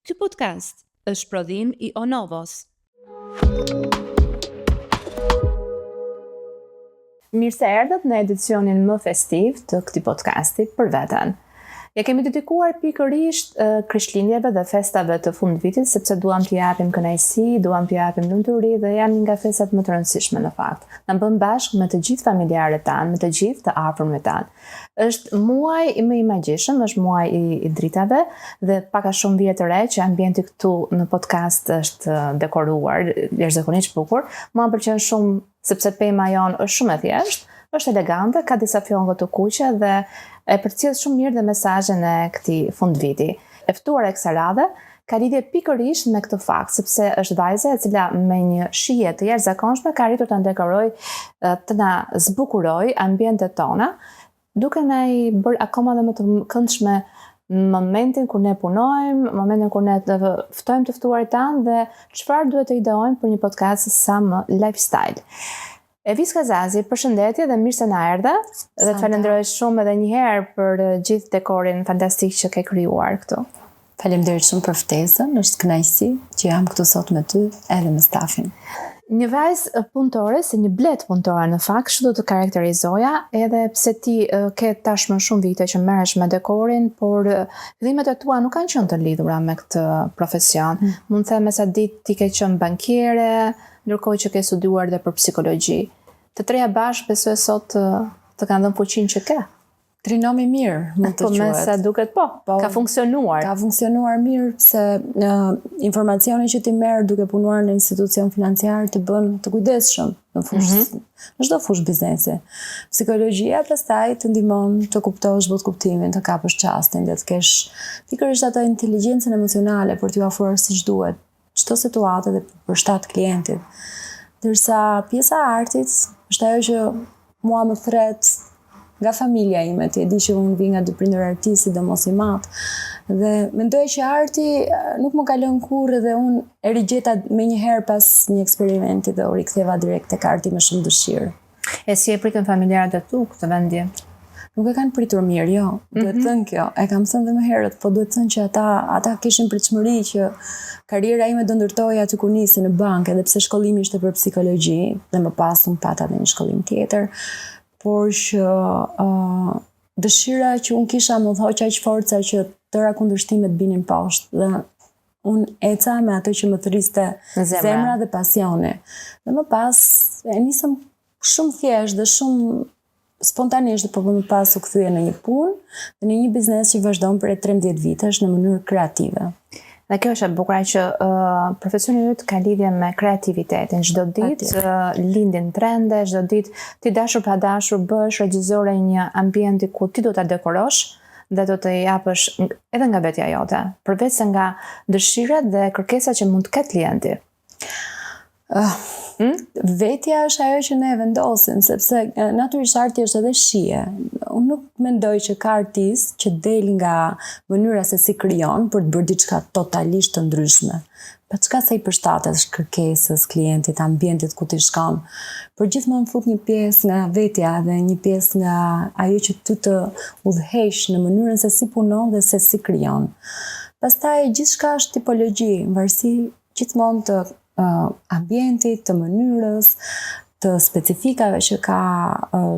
Ky podcast është prodhim I Onovos. Mirë se erdhët në edicionin më festiv të këtij podcasti për veten. Ja kemi dedikuar pikërisht Krishtlindjeve dhe festave të fundvitit, sepse duam t'i japim kënaqësi, duam t'i japim lumturi dhe janë një nga festat më të rëndësishme në fakt. Na bën bashkë me të gjithë familjarët tanë, me të gjithë të afërmit tanë. Është muaj më I magjishëm, është muaj I dritave dhe pak a shumë vjet të re që ambienti këtu në podcast është dekoruar, jashtëzakonisht bukur. Mua pëlqen shumë sepse pema jon është shumë e thjeshtë, është elegante, ka disa fjongo të kuqe dhe e përcjell shumë mirë dhe mesazhin e këtij fundviti. E ftuara e kësaj radhe ka lidhje pikërisht me këtë fakt, sepse është vajza e cila me një shije të jashtëzakonshme ka arritur ta dekorojë, të na zbukurojë ambientet tona, duke na I bërë akoma dhe më të këndshme momentin kur ne punojmë, momentin kur ne të ftojmë të ftuarit tanë dhe çfarë duhet të ideojmë për një podcast sa më lifestyle. Eviska Zazi, përshëndetje dhe mirë se na erdhe dhe të falenderoj shumë edhe një herë për gjithë dekorin fantastik që ke krijuar këtu. Faleminderit shumë për ftesën, është kënaqësi që jam këtu sot me ty edhe me stafin. Një vajzë punëtore, si një blet punëtore në fakt, kështu do të karakterizoja, edhe pse ti ke tashmë shumë vite që merresh me dekorin, por fillimet e tua nuk kanë qenë të lidhura me këtë profesion. Mund të them me sa ditë ti ke qenë bankiere, ndërkohë që ke studiuar dhe për psikologji. Të treja bashkë besoj sot të kanë dhënë fuqinë që ke. Trinomi mirë, mund të quhet. Po me sa duket ka funksionuar. Ka funksionuar mirë se informacioni që ti merr duke punuar në institucion financiar të bën të kujdesshëm në fushë, në çdo fushë biznesi. Psikologjia pastaj të ndihmon të kuptosh kuptimin, të kapësh çastin, dhe të kesh pikërisht atë inteligjencën emocionale për t'u ofruar siç duhet çdo situatë dhe përshtat klientit. Ndërsa pjesa e artit është ajo që mua më thret nga familja ime, ti e di që unë vi nga dy prindër artistë, sidomos I madh, dhe mendoj që arti nuk më ka lënë kurrë dhe unë e rigjeta menjëherë pas një eksperimenti dhe u riktheva direkt tek arti me shumë dëshirë. E si e pritën familjarët e tu këtë vendje? Nuk e kanë pritur mirë, jo. Duhet thënë kjo. E kam thënë dhe më herët, po duhet thënë që ata kishin pritshmëri që karriera ime do ndërtohej aty kur nisi në bankë, edhe pse shkollimi ishte për psikologji dhe më pas unë pata edhe një shkollim tjetër, por që dëshira që unë kisha më dhoq aq forca që tëra kundërshtimet binin poshtë dhe unë eca me atë që më thëriste zemra dhe pasioni. Dhe më pas e nisëm shumë thjesht dhe shumë spontanisht dhe po më pas u kthye në një punë dhe në një biznes që vazhdon për 13 vitesh në mënyrë kreative. Dhe kjo është e bukur që profesioni yt ka lidhje me kreativitetin. Çdo ditë lindin trende, çdo ditë ti dashur pa dashur bësh regjizore një ambienti ku ti do ta dekorosh dhe do të japësh edhe nga vetja jote, përveç se nga dëshirat dhe kërkesat që mund të ketë klienti. Vetja është ajo që ne vendosim, sepse natyrisht arti është edhe shije. Unë nuk mendoj që ka artist që del nga mënyra se si krijon për të bërë diçka totalisht të ndryshme. Pa çka sa I përshtatet kërkesës, klientit, ambientit ku ti shkon. Por gjithmonë fut një pjesë nga vetja dhe një pjesë nga ajo që ty të udhëhesh në mënyrën se si punon dhe se si krijon. Pastaj gjithçka është tipologji, varësi gjithmonë të ambientit, të mënyrës, të specifikave që ka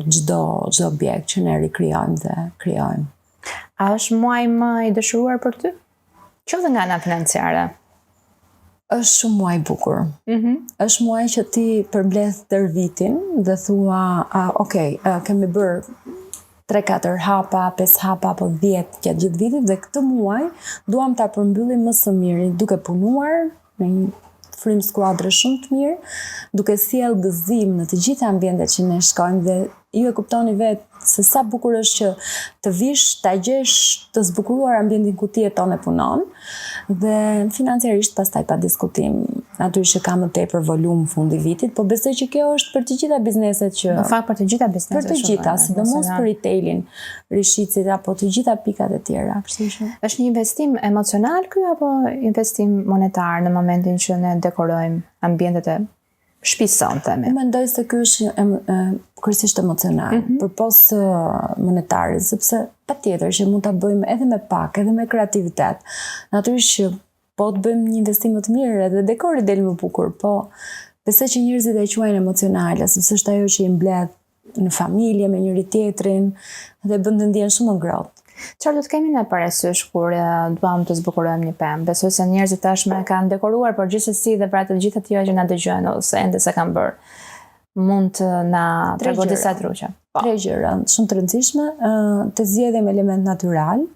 çdo objekt që ne rikrijojmë dhe krijojmë. A është muaj më I dëshiruar për ty? Qoftë nga ana financiare. Është shumë muaj bukur. Është muaj që ti përmbledh tër vitin dhe thua, kemi bërë 3-4 hapa, 5 hapa apo 10 gjatë gjithë vitit dhe këtë muaj duam ta përmbyllim më së miri duke punuar në një frim skuadre shumë të mirë, duke sjell gëzim në të gjitha ambientet që ne shkojmë dhe ju e kuptoni vetë se sa bukur është që të vish, ta gjesh të zbukuruar ambientin ku ti jeton e punon dhe financiarisht pastaj pa diskutim. Natyrisht që ka më tepër volum fundi vitit, po besoj që kjo është për të gjitha bizneset që në fakt për të gjitha bizneset. Për të gjitha, sidomos për retailin, rishicit apo të gjitha pikat e tjera. Është një investim emocional ky apo investim monetar në momentin që ne dekorojmë ambientet e shpison, themi. Unë mendoj se ky është kryesisht emocional, përpos monetari, sepse patjetër që mund ta bëjmë edhe me pak, edhe me kreativitet. Natyrisht që po të bëjmë një investim më të mirë edhe dekori del më bukur, po besoj që njerëzit e quajnë emocionale, sepse është ajo që i mbledh në familje me njëri tjetrin dhe bën të ndjen shumë ngrohtë. Çfarë do të kemi në parasysh kur duam të zbukurojmë një pemë? Besoj se njerëzit tashmë kanë dekoruar, por gjithsesi dhe për ato të gjitha tjera që na dëgjojnë ose ende se kanë bërë, mund të na tregon disa truqe. Tre gjëra shumë të rëndësishme, të zgjedhim element natyral.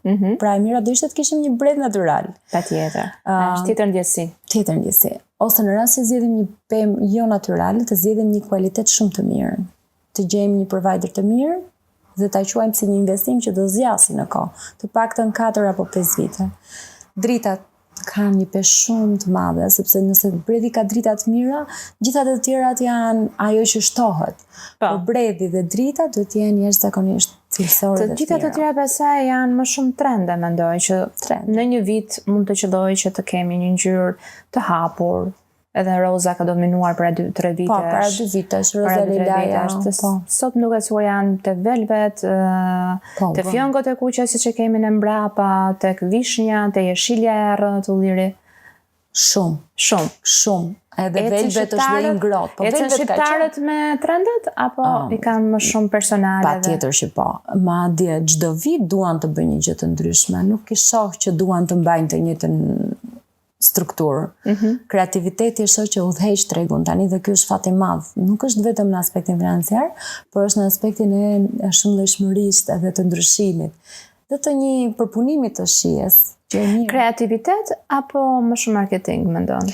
Pra e mira do ishte të kishim një bredh natyral. Patjetër. Është tjetër ndjesi. Tjetër ndjesi. Ose në rast se zgjedhim një pemë jo natyrale, të zgjedhim një kualitet shumë të mirë. Të gjejmë një provider të mirë dhe ta quajmë si një investim që do zgjasë në kohë, të paktën 4 apo 5 vite. Dritat kanë një peshë shumë të madhe, sepse nëse bredhi ka drita të mira, gjitha të tjerat janë ajo që shtohet. Por bredhi dhe drita duhet të jenë jashtëzakonisht cilësore dhe të mira. Të gjitha të tjera pastaj janë më shumë trende, mendoj që në një vit mund të qellojë që të kemi një ngjyrë të hapur. Edhe roza ka dominuar para 2-3 vitesh. Po, para 2 vitesh, roza lilaja. Sot nuk e suar janë të velvet, të fjongot e kuqe siç e kemi në mbrapa, tek vishnja, te jeshilja e errët, ulliri. Shumë. Edhe velvet është dhe i ngrohtë. Po velvet shqiptarët me trendet apo i kanë më shumë personale? Patjetër që po. Madje çdo vit duan të bëjnë një gjë të ndryshme. Nuk i shoh që duan të mbajnë të njëjtën strukturë. Kreativiteti është që udhëheq tregun tani dhe ky është fat i madh. Nuk është vetëm në aspektin financiar, por është në aspektin e shumëllojshmërisë edhe të ndryshimit dhe të një përpunimi të shijes. Kreativitet apo më shumë marketing mendon?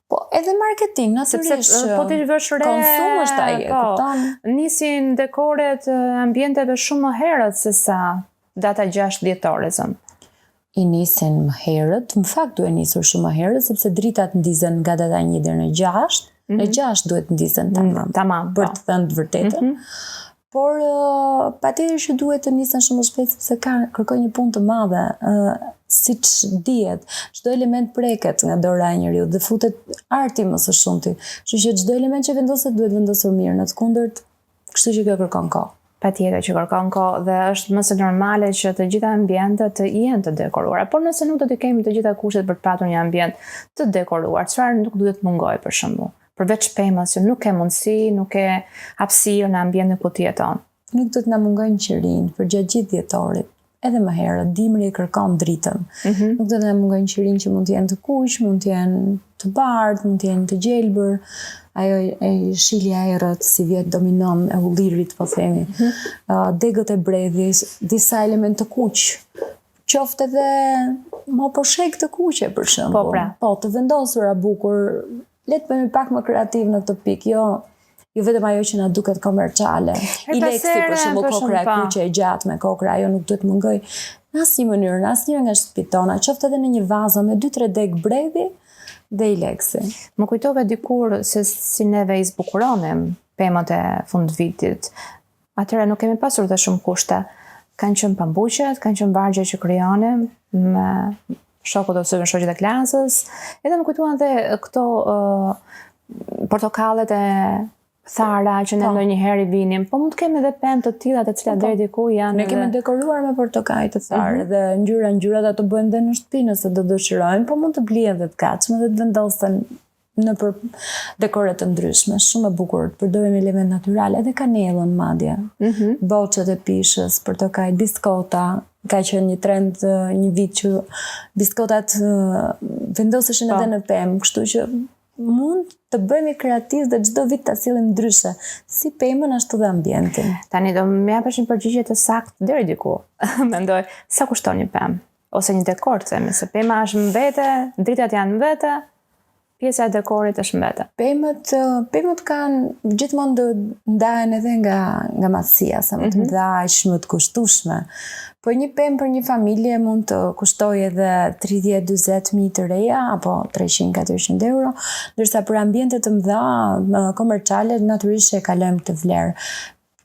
Po, edhe marketing, natyrisht. Sepse po ti vesh re, konsum është ai, kupton? Nisin dekoret ambienteve shumë më herët se sa data 6 dhjetore zëm. I nisin më herët, në fakt duhet nisur shumë më herët, sepse dritat ndizen nga data 1 deri në 6, në 6 duhet ndizen tamam, për të thënë të vërtetën. Por patjetër që duhet të nisen shumë më shpejt sepse kërkon një punë të madhe, siç dihet, çdo element preket nga dora e njeriu dhe futet arti më së shumti. Kështu që çdo element që vendoset duhet vendosur mirë, në të kundërt, kështu që kjo kërkon kohë. Patjetër që kërkon kohë dhe është më së normale që të gjitha ambientet të jenë të dekoruara. Por nëse nuk do të kemi të gjitha kushtet për të patur një ambient të dekoruar, çfarë nuk duhet mungojë për shembull? Përveç pemës që nuk ke mundësi, nuk ke hapësirë në ambientin ku ti jeton. Nuk do të na mungojnë qërinj për gjatë gjithë dhjetorit. Edhe më herët, dimri kërkon dritën. Nuk do të na mungojnë qërinj që mund të jenë të kuq, mund të jenë të bardhë, mund të jenë të gjelbër. Ajo e shilja e errët si vjet dominon e ullirit, po themi. Degët e bredhis, disa element të kuq. Qoftë edhe më poshek të kuqe për shembull. Po, të vendosura bukur, le të bëhemi pak më kreativ në këtë pikë, jo vetëm ajo që na duket komerciale. I leksi për shembull kokra e kuqe e gjatë me kokra, ajo nuk duhet të mungoj në asnjë mënyrë, në asnjë nga shtëpitë tona, qoftë edhe në një vazë me 2-3 deg bredhi dhe i leksi. Më kujtove dikur se si neve i zbukuronim pemët e fund vitit. Atëherë nuk kemi pasur të shumë kushte. Kanë qenë pambuqet, kanë qenë vargje që krijonim me shokut ose me shoqjet e klasës. Edhe më kujtuan dhe këto portokallet e thara që ne ndonjëherë i vinim, po mund të kemi edhe pemë të tilla të cilat deri diku janë. Ne kemi dekoruar me portokall të tharë dhe ngjyrat ato bëhen edhe në shtëpi nëse do dëshirojnë, po mund të blihen dhe të gatshme dhe të vendosen në dekore të ndryshme, shumë e bukur, të përdorim element natyral, edhe kanellën madje. Boçet e pishës, portokall, biskota, ka qenë një trend një vit që biskotat vendoseshin edhe në pemë, kështu që mund të bëhemi kreativ dhe çdo vit ta sillim ndryshe, si pemën ashtu dhe ambientin. Tani do më japësh një përgjigje të saktë deri diku. Mendoj, sa kushton një pemë ose një dekor, themi, se pema është në vete, dritat janë në vete, pjesa e dekorit është në vete. Pemët kanë gjithmonë do ndahen edhe nga madhësia, sa më të mëdha, më të kushtueshme. Po një pemë për një familje mund të kushtoj edhe 30-40 mijë të reja, apo 300-400 euro, ndërsa për ambiente të mëdha komerciale natyrisht e kalojmë të vlerë.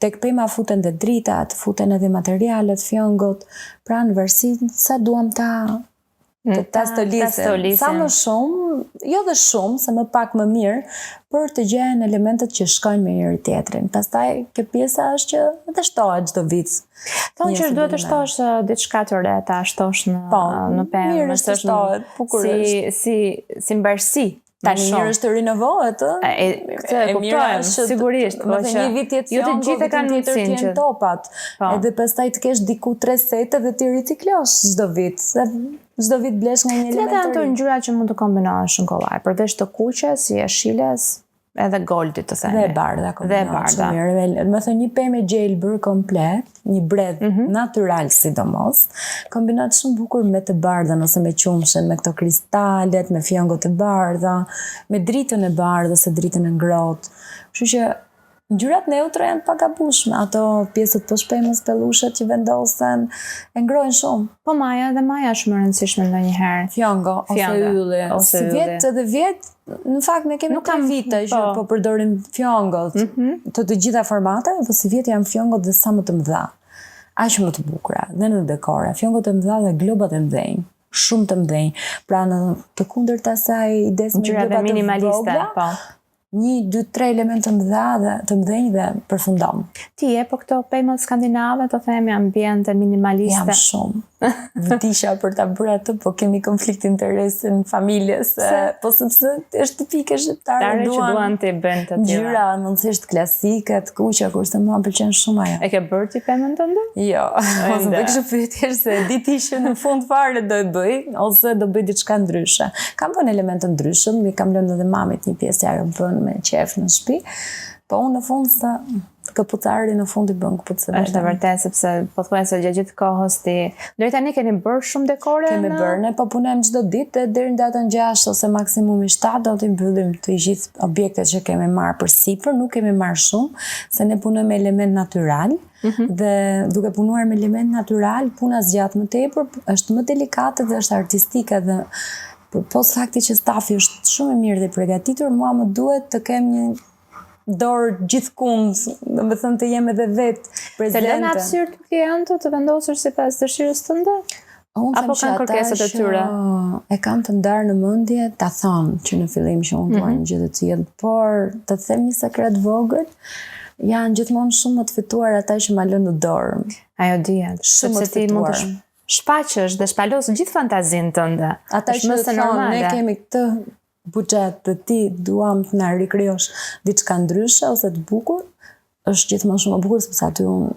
Tek pema futen dhe drita, futen edhe materialet, fjongot, pra në varësi sa duam ta të tastolisin. Sa më shumë, jo dhe shumë, se më pak më mirë, për të gjenë elementet që shkojnë me njëri tjetrin. Pastaj, kjo pjesa është që të shtohet çdo vit. Thonë që duhet të shtosh diçka të re, ta shtosh në pemë. Mirë është të shtohet, bukur është. Si mbarësi. Tani mirë është të rinovohet, Këtë e kuptojmë, sigurisht. Më të një vit jetë jo të gjithë kanë mundësinë që topat. Edhe pastaj të kesh diku 3 sete dhe ti riciklosh çdo vit. Çdo vit blesh nga një element. Cilat janë ato ngjyra që mund të kombinohesh në kollaj, përveç të kuqes, jeshilës, edhe goldit të themi. Dhe e bardha kombinohet. Më thënë një pemë gjelbër komplet, një bredh natyral sidomos, kombinohet shumë bukur me të bardhën ose me qumshin, me këto kristalet, me fjongo të bardha, me dritën e bardhës, ose dritën e ngrohtë. Kështu që ngjyrat neutra janë pagabueshme, ato pjesët poshtë pemës, pellushet që vendosen e ngrojnë shumë. Po maja është shumë e rëndësishme ndonjëherë. Fjongo ose ylli. Si vjet edhe vjet, në fakt ne kemi 3 vite që po përdorim fjongot të gjitha formateve, po si vjet janë fjongot dhe sa më të mëdha. Aq më të bukura, dhe në dekore, fjongot e mëdha dhe globat e mëdhenj. Shumë të mëdhenj. Pra në të kundërt asaj ides me globat minimaliste, po. 1, 2, 3 elemente të mëdhenj dhe përfundon. Ti po këto pemët skandinave, të themi ambiente minimaliste. Jam shumë. Vëtisha për ta bërë atë, po kemi konflikt interesi në familjes, po sepse është tipike shqiptare, duan të bëjnë të tilla. Ngjyra mundësisht klasike, të kuqe, kurse mua pëlqen shumë ajo. E ke bërë ti pemën tënde? Jo, ose bëj kështu pyetje se diti që në fund fare do e bëj, ose do bëj diçka ndryshe. Kam vënë elemente ndryshëm, i kam lënë edhe mamit një pjesë që ajo bën me qef në shtëpi, po unë në fund sa këpucari në fund i bën këpucë. Është e vërtetë, sepse po thuaj se gjatë gjithë kohës ti deri tani keni bërë shumë dekore? Kemi bërë, ne po punojmë çdo ditë deri në datën 6 ose maksimumi 7 do të mbyllim të gjithë objektet që kemi marrë përsipër, nuk kemi marrë shumë, se ne punojmë me element natyral. Dhe duke punuar me element natyral, puna zgjat më tepër, është më delikate dhe është artistike dhe pos fakti që stafi është shumë i mirë dhe i përgatitur, mua më duhet të kem një dorë gjithkund, do të thënë të jem edhe vetë prezente. Të lënë hapësirë të klientët të vendosur sipas dëshirës tënde? Apo kanë kërkesat e tyre? E kam të ndarë në mendje ta thonë që në fillim që unë dua një gjë të tillë, por të them një sekret vogël, janë gjithmonë shumë më të fituar ata që ma lënë në dorë. Ajo dihet, sepse ti mund të shpaqësh dhe shpalos gjithë fantazinë tënde. Ata që thonë, ne kemi këtë buxhet dhe ti duam të na rikrijosh diçka ndryshe ose të bukur, është gjithmonë shumë e bukur sepse aty unë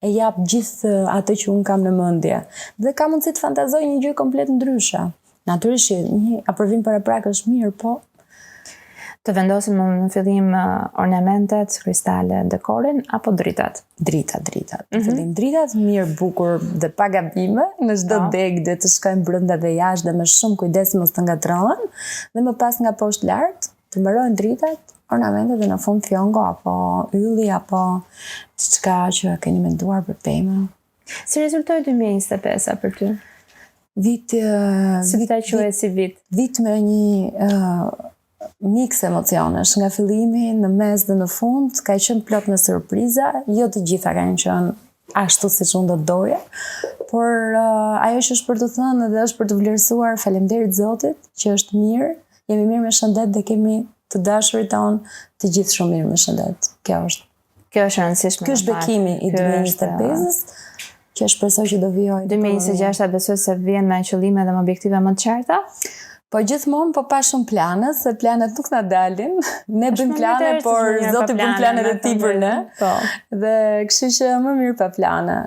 e jap gjithë atë që unë kam në mendje. Dhe kam mundësi të fantazoj një gjë komplet ndryshe. Natyrisht një aprovim paraprak është mirë, po të vendosim në fillim ornamentet, kristale, dekorin apo dritat? Dritat. Në fillim dritat, mirë, bukur dhe pa gabime, në çdo deg dhe të shkojnë brenda dhe jashtë dhe me shumë kujdes mos të ngatrohen, dhe më pas nga poshtë lart, të mbarojnë dritat, ornamentet dhe në fund fjongo apo ylli apo diçka që keni menduar për pemën. Si rezultoi 2025 për ty? Si ta quaj si vit? Vit me një mix emocionesh, nga fillimi, në mes dhe në fund, ka qenë plot me surpriza, jo të gjitha kanë qenë ashtu siç unë do doja, por ajo që është për të thënë dhe është për të vlerësuar, faleminderit Zotit, që është mirë, jemi mirë me shëndet dhe kemi të dashurit tonë të gjithë shumë mirë me shëndet. Kjo është rëndësishme. Ky është bekimi i 2025-s, që shpresoj që do vijojë. 2026 besoj se vjen me qëllime dhe me objektive më të qarta. Po gjithmonë po pa shumë plane, se planet nuk na dalin. Ne bëjmë plane, por Zoti bën planet e tij për ne. Dhe kështu që më mirë pa plane.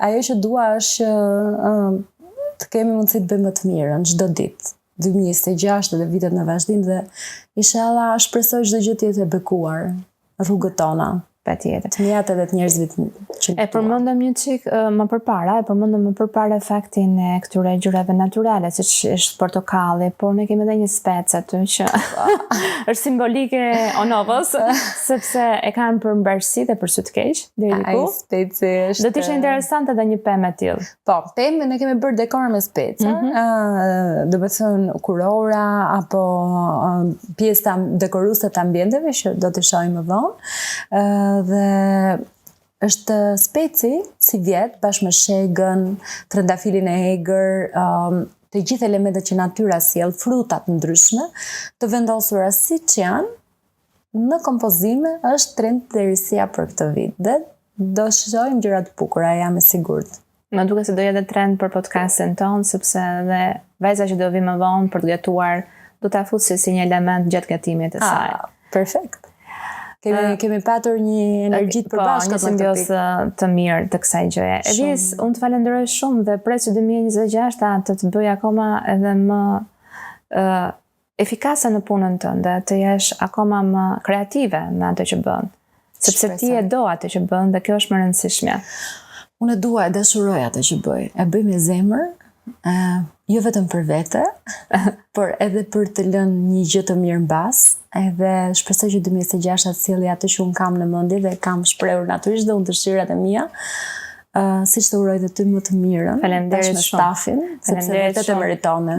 Ajo që dua është të kemi mundësi të bëjmë më të mirën çdo ditë. 2026 dhe vitet në vazhdim dhe inshallah shpresoj çdo gjë të jetë e bekuar rrugët tona. Patjetër. Të mijat edhe të njerëzve që e përmendëm një çik më përpara faktin e këtyre ngjyrave natyrale, siç është portokalli, por ne kemi edhe një spec aty që është simbolike Onovos, sepse e kanë për mbarësi dhe për sy të keq deri diku. Ai speci është. Do të ishte interesante edhe një pemë e tillë. Po, pemë ne kemi bërë dekor me speca, do të thënë kurora apo pjesa dekoruese të ambienteve që do të shohim më vonë. Dhe është speci si vjet bashkë me shegën, trëndafilin e egër, të gjithë elementet që natyra sjell, frutat ndryshme, të vendosura siç janë në kompozime, është trend derisia për këtë vit. Dhe do shohim gjëra të bukura, jam e sigurt. Më duket se do jetë trend për podcastin ton, sepse dhe vajza që do vi më vonë për të gatuar, do ta fusë si një element gjatë gatimit të saj. Perfekt. Kemi patur një energji të përbashkët, një simbiozë të mirë të kësaj gjëje. Edis, unë të falenderoj shumë dhe prej që 2026 të bëj akoma edhe më efikase në punën tënde, të jesh akoma më kreative në atë që bën. Sepse ti e do atë që bën dhe kjo është më rëndësishme. Unë e dua, e dashuroj atë që bëj. E bëj me zemër, jo vetëm për vete, por edhe për të lënë një gjë të mirë mbas, edhe shpresoj që 2026 të sjellë atë që unë kam në mendje dhe kam shprehur natyrisht dhe unë dëshirat e mia. Siç të uroj dhe ty më të mirën. Faleminderit me stafin, sepse vërtet e meriton.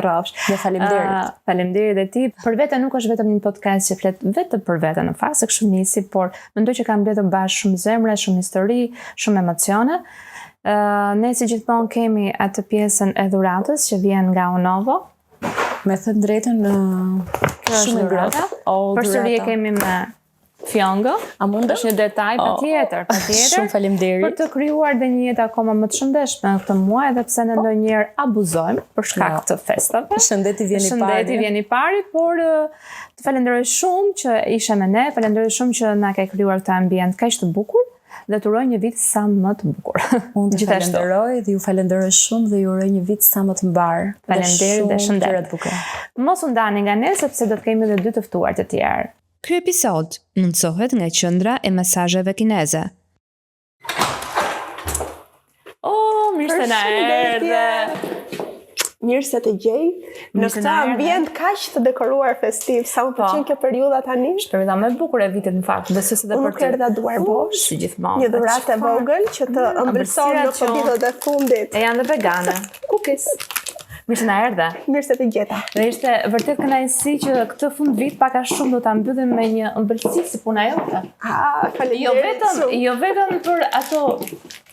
Rrofsh. Dhe faleminderit. Faleminderit edhe ti. Për vete nuk është vetëm një podcast që flet vetëm për vete në fakt, se kështu nisi, por mendoj që kam mbledhur bashkë shumë zemra, shumë histori, shumë emocione. Ne si gjithmonë kemi atë pjesën e dhuratës që vjen nga Onovo. Me thënë drejtën, shumë ngrohtë. Përsëri e kemi me fjongo. A mund është një detaj patjetër. Shumë faleminderit. Për të krijuar dhe një jetë akoma më të shëndetshme në këtë muaj, edhe pse ne ndonjëherë abuzojmë për shkak të festave. Shëndeti vjen i pari. Por të falenderoj shumë që ishe me ne, falenderoj shumë që na ke krijuar këtë ambient kaq të bukur dhe të uroj një vit sa më të bukur. Unë të falenderoj dhe ju falenderoj shumë dhe ju uroj një vit sa më të mbar. Faleminderit dhe shëndet. Mos u ndani nga ne sepse do të kemi edhe 2 të ftuar të tjerë. Ky episod mundsohet nga Qendra e Mesazheve Kineze. Mirë se na erdhe. Mirë se të gjej në këtë ambient kaq të dekoruar festiv. Sa më pëlqen kjo periudha tani. Është periudha më e bukur e vitit në fakt, besoj se edhe për ty. Unë kërda duar bosh, si gjithmonë. Një dhuratë e vogël që të ëmbëlson në ditët e fundit. E janë dhe vegane. Cookies. Mirë se na erdhe. Mirë se të gjeta. Dhe ishte vërtet kënaqësi që këtë fund vit pak a shumë do ta mbyllim me një ëmbëlsi si puna jote. Faleminderit. Jo vetëm për ato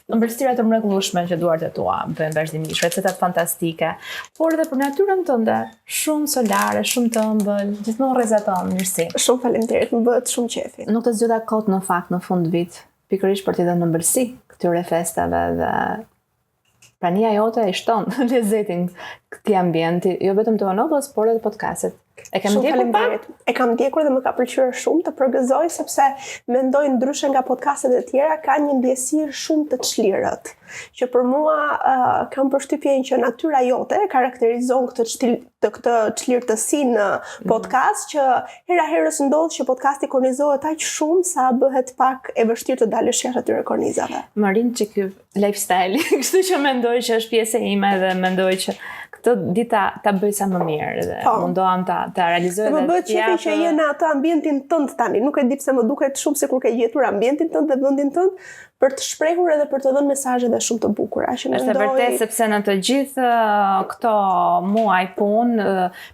ëmbëlsira të mrekullueshme që duart e tua bëjnë vazhdimisht, recetat fantastike, por edhe për natyrën tënde, shumë solare, shumë të ëmbël, gjithmonë rrezaton mirësi. Shumë faleminderit, më bëhet shumë qefi. Nuk të zgjodha kot në fakt në fund vit, pikërisht për t'i dhënë ëmbëlsi këtyre festave dhe prania jote e shton lezetin këtij ambienti, jo vetëm të Onovos, por edhe podcastit. E kam ndjekur pak? E kam ndjekur dhe më ka pëlqyer shumë të përgëzoj sepse mendoj ndryshe nga podcastet e tjera ka një ndjesi shumë të çlirët. Që për mua kam përshtypjen që natyra jote karakterizon këtë çlirtësi në podcast që hera herës ndodh që podcasti kornizohet aq shumë sa bëhet pak e vështirë të dalësh jashtë atyre kornizave. Më rin që ky lifestyle, kështu që mendoj që është pjesë e ime dhe mendoj që këtë dita ta bëj sa më mirë dhe mundohem ta realizoj. Më bëhet qefi që je në atë ambientin tënd tani. Nuk e di pse më duket shumë sikur ke gjetur ambientin tënd dhe vendin tënd për të shprehur edhe për të dhënë mesazhe dhe shumë të bukura. Është vërtet sepse në të gjithë këto muaj punë,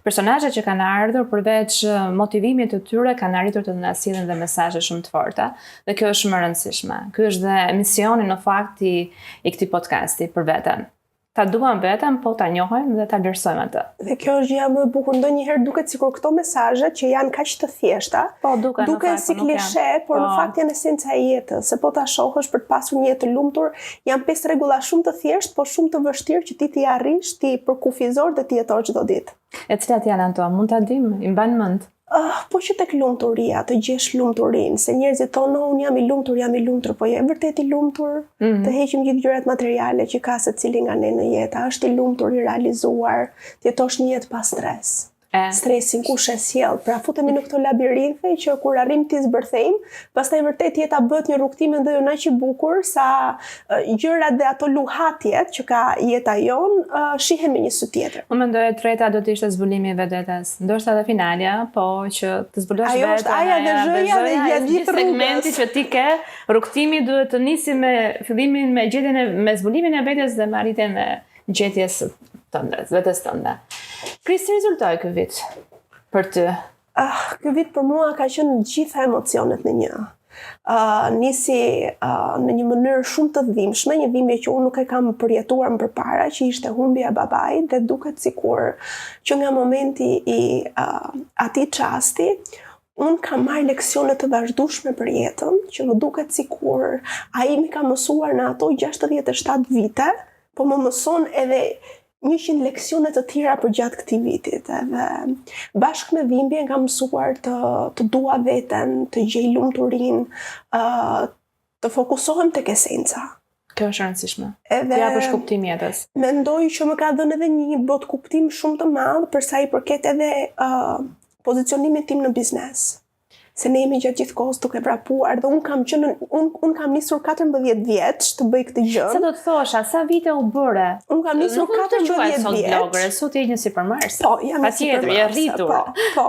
personazhet që kanë ardhur përveç motivimit të tyre kanë arritur të na sjellin dhe mesazhe shumë të forta. Dhe kjo është më e rëndësishme. Ky është dhe misioni në fakt i këtij podcasti për veten. Ta duam vetëm, po ta njohim dhe ta vlerësojmë atë. Dhe kjo është gjëja më e bukur. Ndonjëherë duket sikur këto mesazhe që janë kaq të thjeshta, duken si klishe, por në fakt janë esenca e jetës. Se po ta shohësh për të pasur një jetë të lumtur, janë 5 rregulla shumë të thjeshtë, por shumë të vështirë që ti arrish, ti përkufizor dhe ti jetosh çdo ditë. E cilat janë ato? Mund ta dim? I mban mend? Po që tek lumturia, të gjesh lumturinë, se njerëzit thonë, unë jam i lumtur, po je vërtet i lumtur? Të heqim gjithë gjërat materiale që ka secili nga ne në jetë, është i lumtur, i realizuar, të jetosh një jetë pa stres. Stresin kush e sjell. Pra futemi në këto labirinthe që kur arrim ti zbërthejmë, pastaj vërtet jeta bëhet një rrugtim edhe jo aq i bukur sa gjërat dhe ato luhatjet që ka jeta jon shihen me një sy tjetër. Unë mendoj e treta do të ishte zbulimi i vetes. Ndoshta edhe finalja, po që të zbulosh veten. Ajo është aja dhe zhëja dhe gjatë gjithë segmenti që ti ke, rrugtimi duhet të nisi me fillimin me gjetjen me zbulimin e vetes dhe me arritjen e gjetjes tënde, vetes tënde. Si rezultoi ky vit për ty? Ky vit për mua ka qenë gjitha emocionet në një. nisi në një mënyrë shumë të dhimbshme, një dhimbje që unë nuk e kam përjetuar më përpara, që ishte humbja e babait, dhe duket sikur që nga momenti i atij çasti unë kam marrë leksione të vazhdueshme për jetën, që më duket sikur ai më ka mësuar në ato 67 vite, po më mëson edhe 100 leksione të tjera për gjatë këtij vitit. Edhe bashkë me dhimbjen kam mësuar të dua veten, të gjej lumturinë, të fokusohem tek esenca. Kjo është e rëndësishme. Edhe Ja për kuptim jetës. mendoj që më ka dhënë edhe një botë kuptim shumë të madh për sa i përket edhe pozicionimit tim në biznes. Se ne jemi gjatë gjithë kohës duke vrapuar dhe unë kam nisur 14 vjeç të bëj këtë gjë. Sa do të thosha, sa vite u bëre? Unë kam nisur Nuk mund të 14 quajë sot vjeç. blogger, sot je një supermarse. Po, jam Patjetër, je rritur. Po.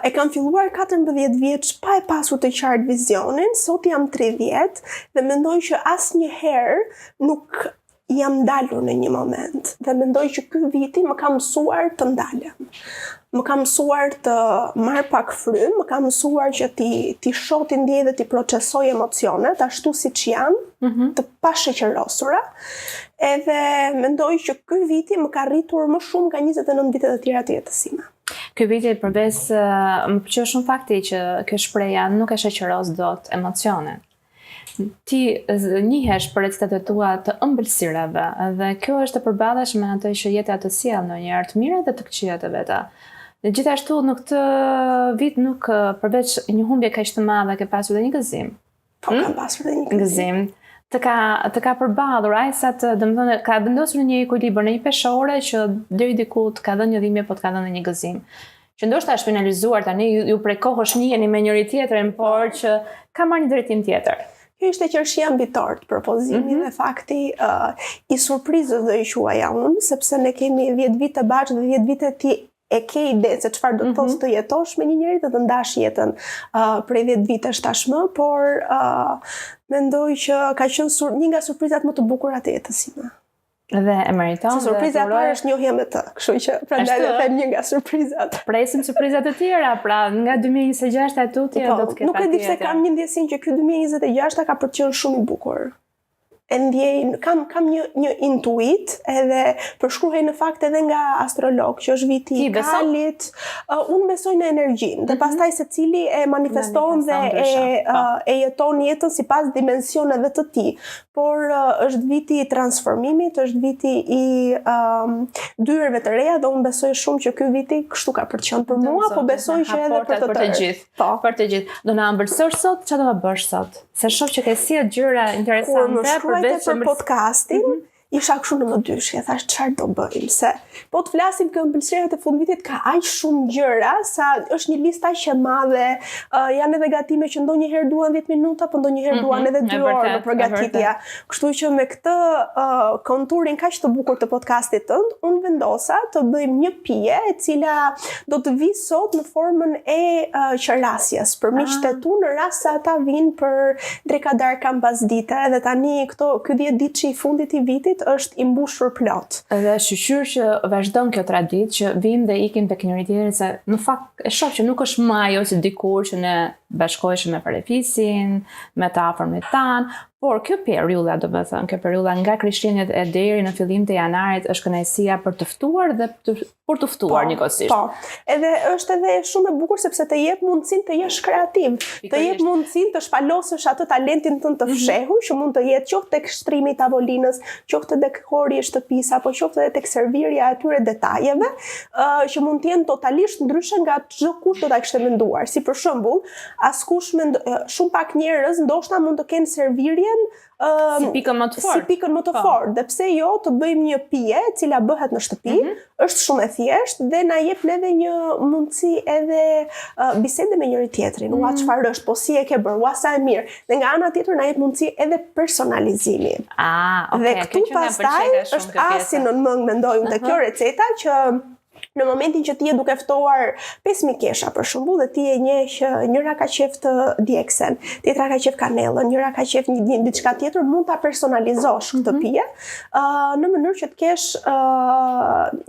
E kam filluar 14 vjeç pa e pasur të qartë vizionin, sot jam 30 dhe mendoj që asnjëherë nuk jam dalur në një moment. Dhe mendoj që ky viti më ka mësuar të ndalem. Më ka mësuar të marr pak frym, më ka mësuar që ti shoh, ti ndjej dhe ti procesoj emocionet ashtu siç janë, të pasheqerosura. Edhe mendoj që ky viti më ka rritur më shumë nga 29 vitet e tjera të jetës sime. Ky viti përveç më pëlqeu shumë fakti që kjo shpreha nuk e shoqëros dot emocionet. Ti njihesh për recetat tua të ëmbëlsirave dhe kjo është e përballeshme me atë që jeta të sjell ndonjëherë të mira dhe të këqija të veta. Dhe gjithashtu në këtë vit nuk përveç një humbje kaq të madhe ke pasur edhe një gëzim. Po kam pasur edhe një Gëzim të ka përballur ai sa të domethënë ka vendosur në një ekuilibër, në një peshore që deri diku të ka dhënë një dhimbje, po të ka dhënë një gëzim. Që ndoshta është finalizuar tani, ju prej kohësh njiheni me njëri tjetrin, por që ka marrë një drejtim tjetër. Kjo ishte qershia mbitor të propozimit dhe fakti i surprizës do i quaja unë, sepse ne kemi 10 vite bashkë dhe 10 vite ti e ke ide se çfarë do të thosë të jetosh me një njeri dhe të ndash jetën prej 10 vitesh tashmë, por mendoj që ka qenë një nga surprizat më të bukura të jetës sime. Dhe e meriton. Se surpriza e parë është njohja me të, kështu që prandaj do të them një nga surprizat. Presim surprizat e tjera, pra nga 2026 e tutje do të ketë. Nuk e di pse kam një ndjesinë që ky 2026 ka për të qenë shumë i bukur. E ndjej, kam një intuit, edhe përshkruhej në fakt edhe nga astrolog, që është viti i Kalit. Unë besoj në energjinë, dhe pastaj secili e manifeston dhe e jeton jetën sipas dimensioneve të tij. Por është viti i transformimit, është viti i dyerve të reja, dhe unë besoj shumë që ky viti kështu ka për të qenë për mua, po besoj që edhe për të gjithë. Për të gjithë. Do na ëmbëlsosh sot, çfarë do ta bësh sot? Se shoh që ke sjell gjëra interesante për podcastin, isha kështu në më dyshje, thash çfarë do bëjmë, se po të flasim këto ëmbëlsirat e fundvitit ka aq shumë gjëra, sa është një listë aq e madhe, janë edhe gatime që ndonjëherë duan 10 minuta, po ndonjëherë duan edhe 2 orë në përgatitje. Kështu që me këtë konturin kaq të bukur të podcastit tënd, unë vendosa të bëjmë një pije e cila do të vi sot në formën e qerasjes për miqtë e tu, në rast se ata vinë për drekadar kam pas dite, edhe tani ky 10 ditë që i fundit i vitit është i mbushur plot. Dhe shqyr që vazhdon kjo traditë që vim dhe ikim tek njëri tjetri, se në fakt e shoh që nuk është më ajo si dikur që ne bashkoheshim me parefisin, me të afërmit tan, por kjo periudha, do të thënë, kjo periudha nga Krishtlindjet e deri në fillim të janarit është kënaqësia për të ftuar dhe për të ftuar njëkohësisht. Po. Edhe është edhe shumë e bukur sepse të jep mundësinë të jesh kreativ, të jep mundësinë të shpalosësh atë talentin tënd të fshehur, që mund të jetë qoftë tek shtrimi i tavolinës, qoftë dekori i shtëpisë, apo qoftë edhe tek servirja e atyre detajeve, që mund të jenë totalisht ndryshe nga çdo kush do ta kishte menduar. Si për shembull, shumë pak njerëz ndoshta mund të kenë servirjen si pikën më të fortë. Dhe pse jo të bëjmë një pije e cila bëhet në shtëpi, është shumë e thjeshtë dhe na jep neve një mundësi edhe bisede me njëri tjetrin. Ua çfarë është, po si e ke bërë, ua sa e mirë. Dhe nga ana tjetër na jep mundësi edhe personalizimi. Dhe këtu pastaj është asi në mëngë mendoj unë te kjo receta që në momentin që ti je duke ftuar 5000 kesha për shembull dhe ti e njeh që njëra ka qef të djegsen, tjetra ka qef kanellën, njëra ka qef një diçka tjetër, mund ta personalizosh këtë pije në mënyrë që të kesh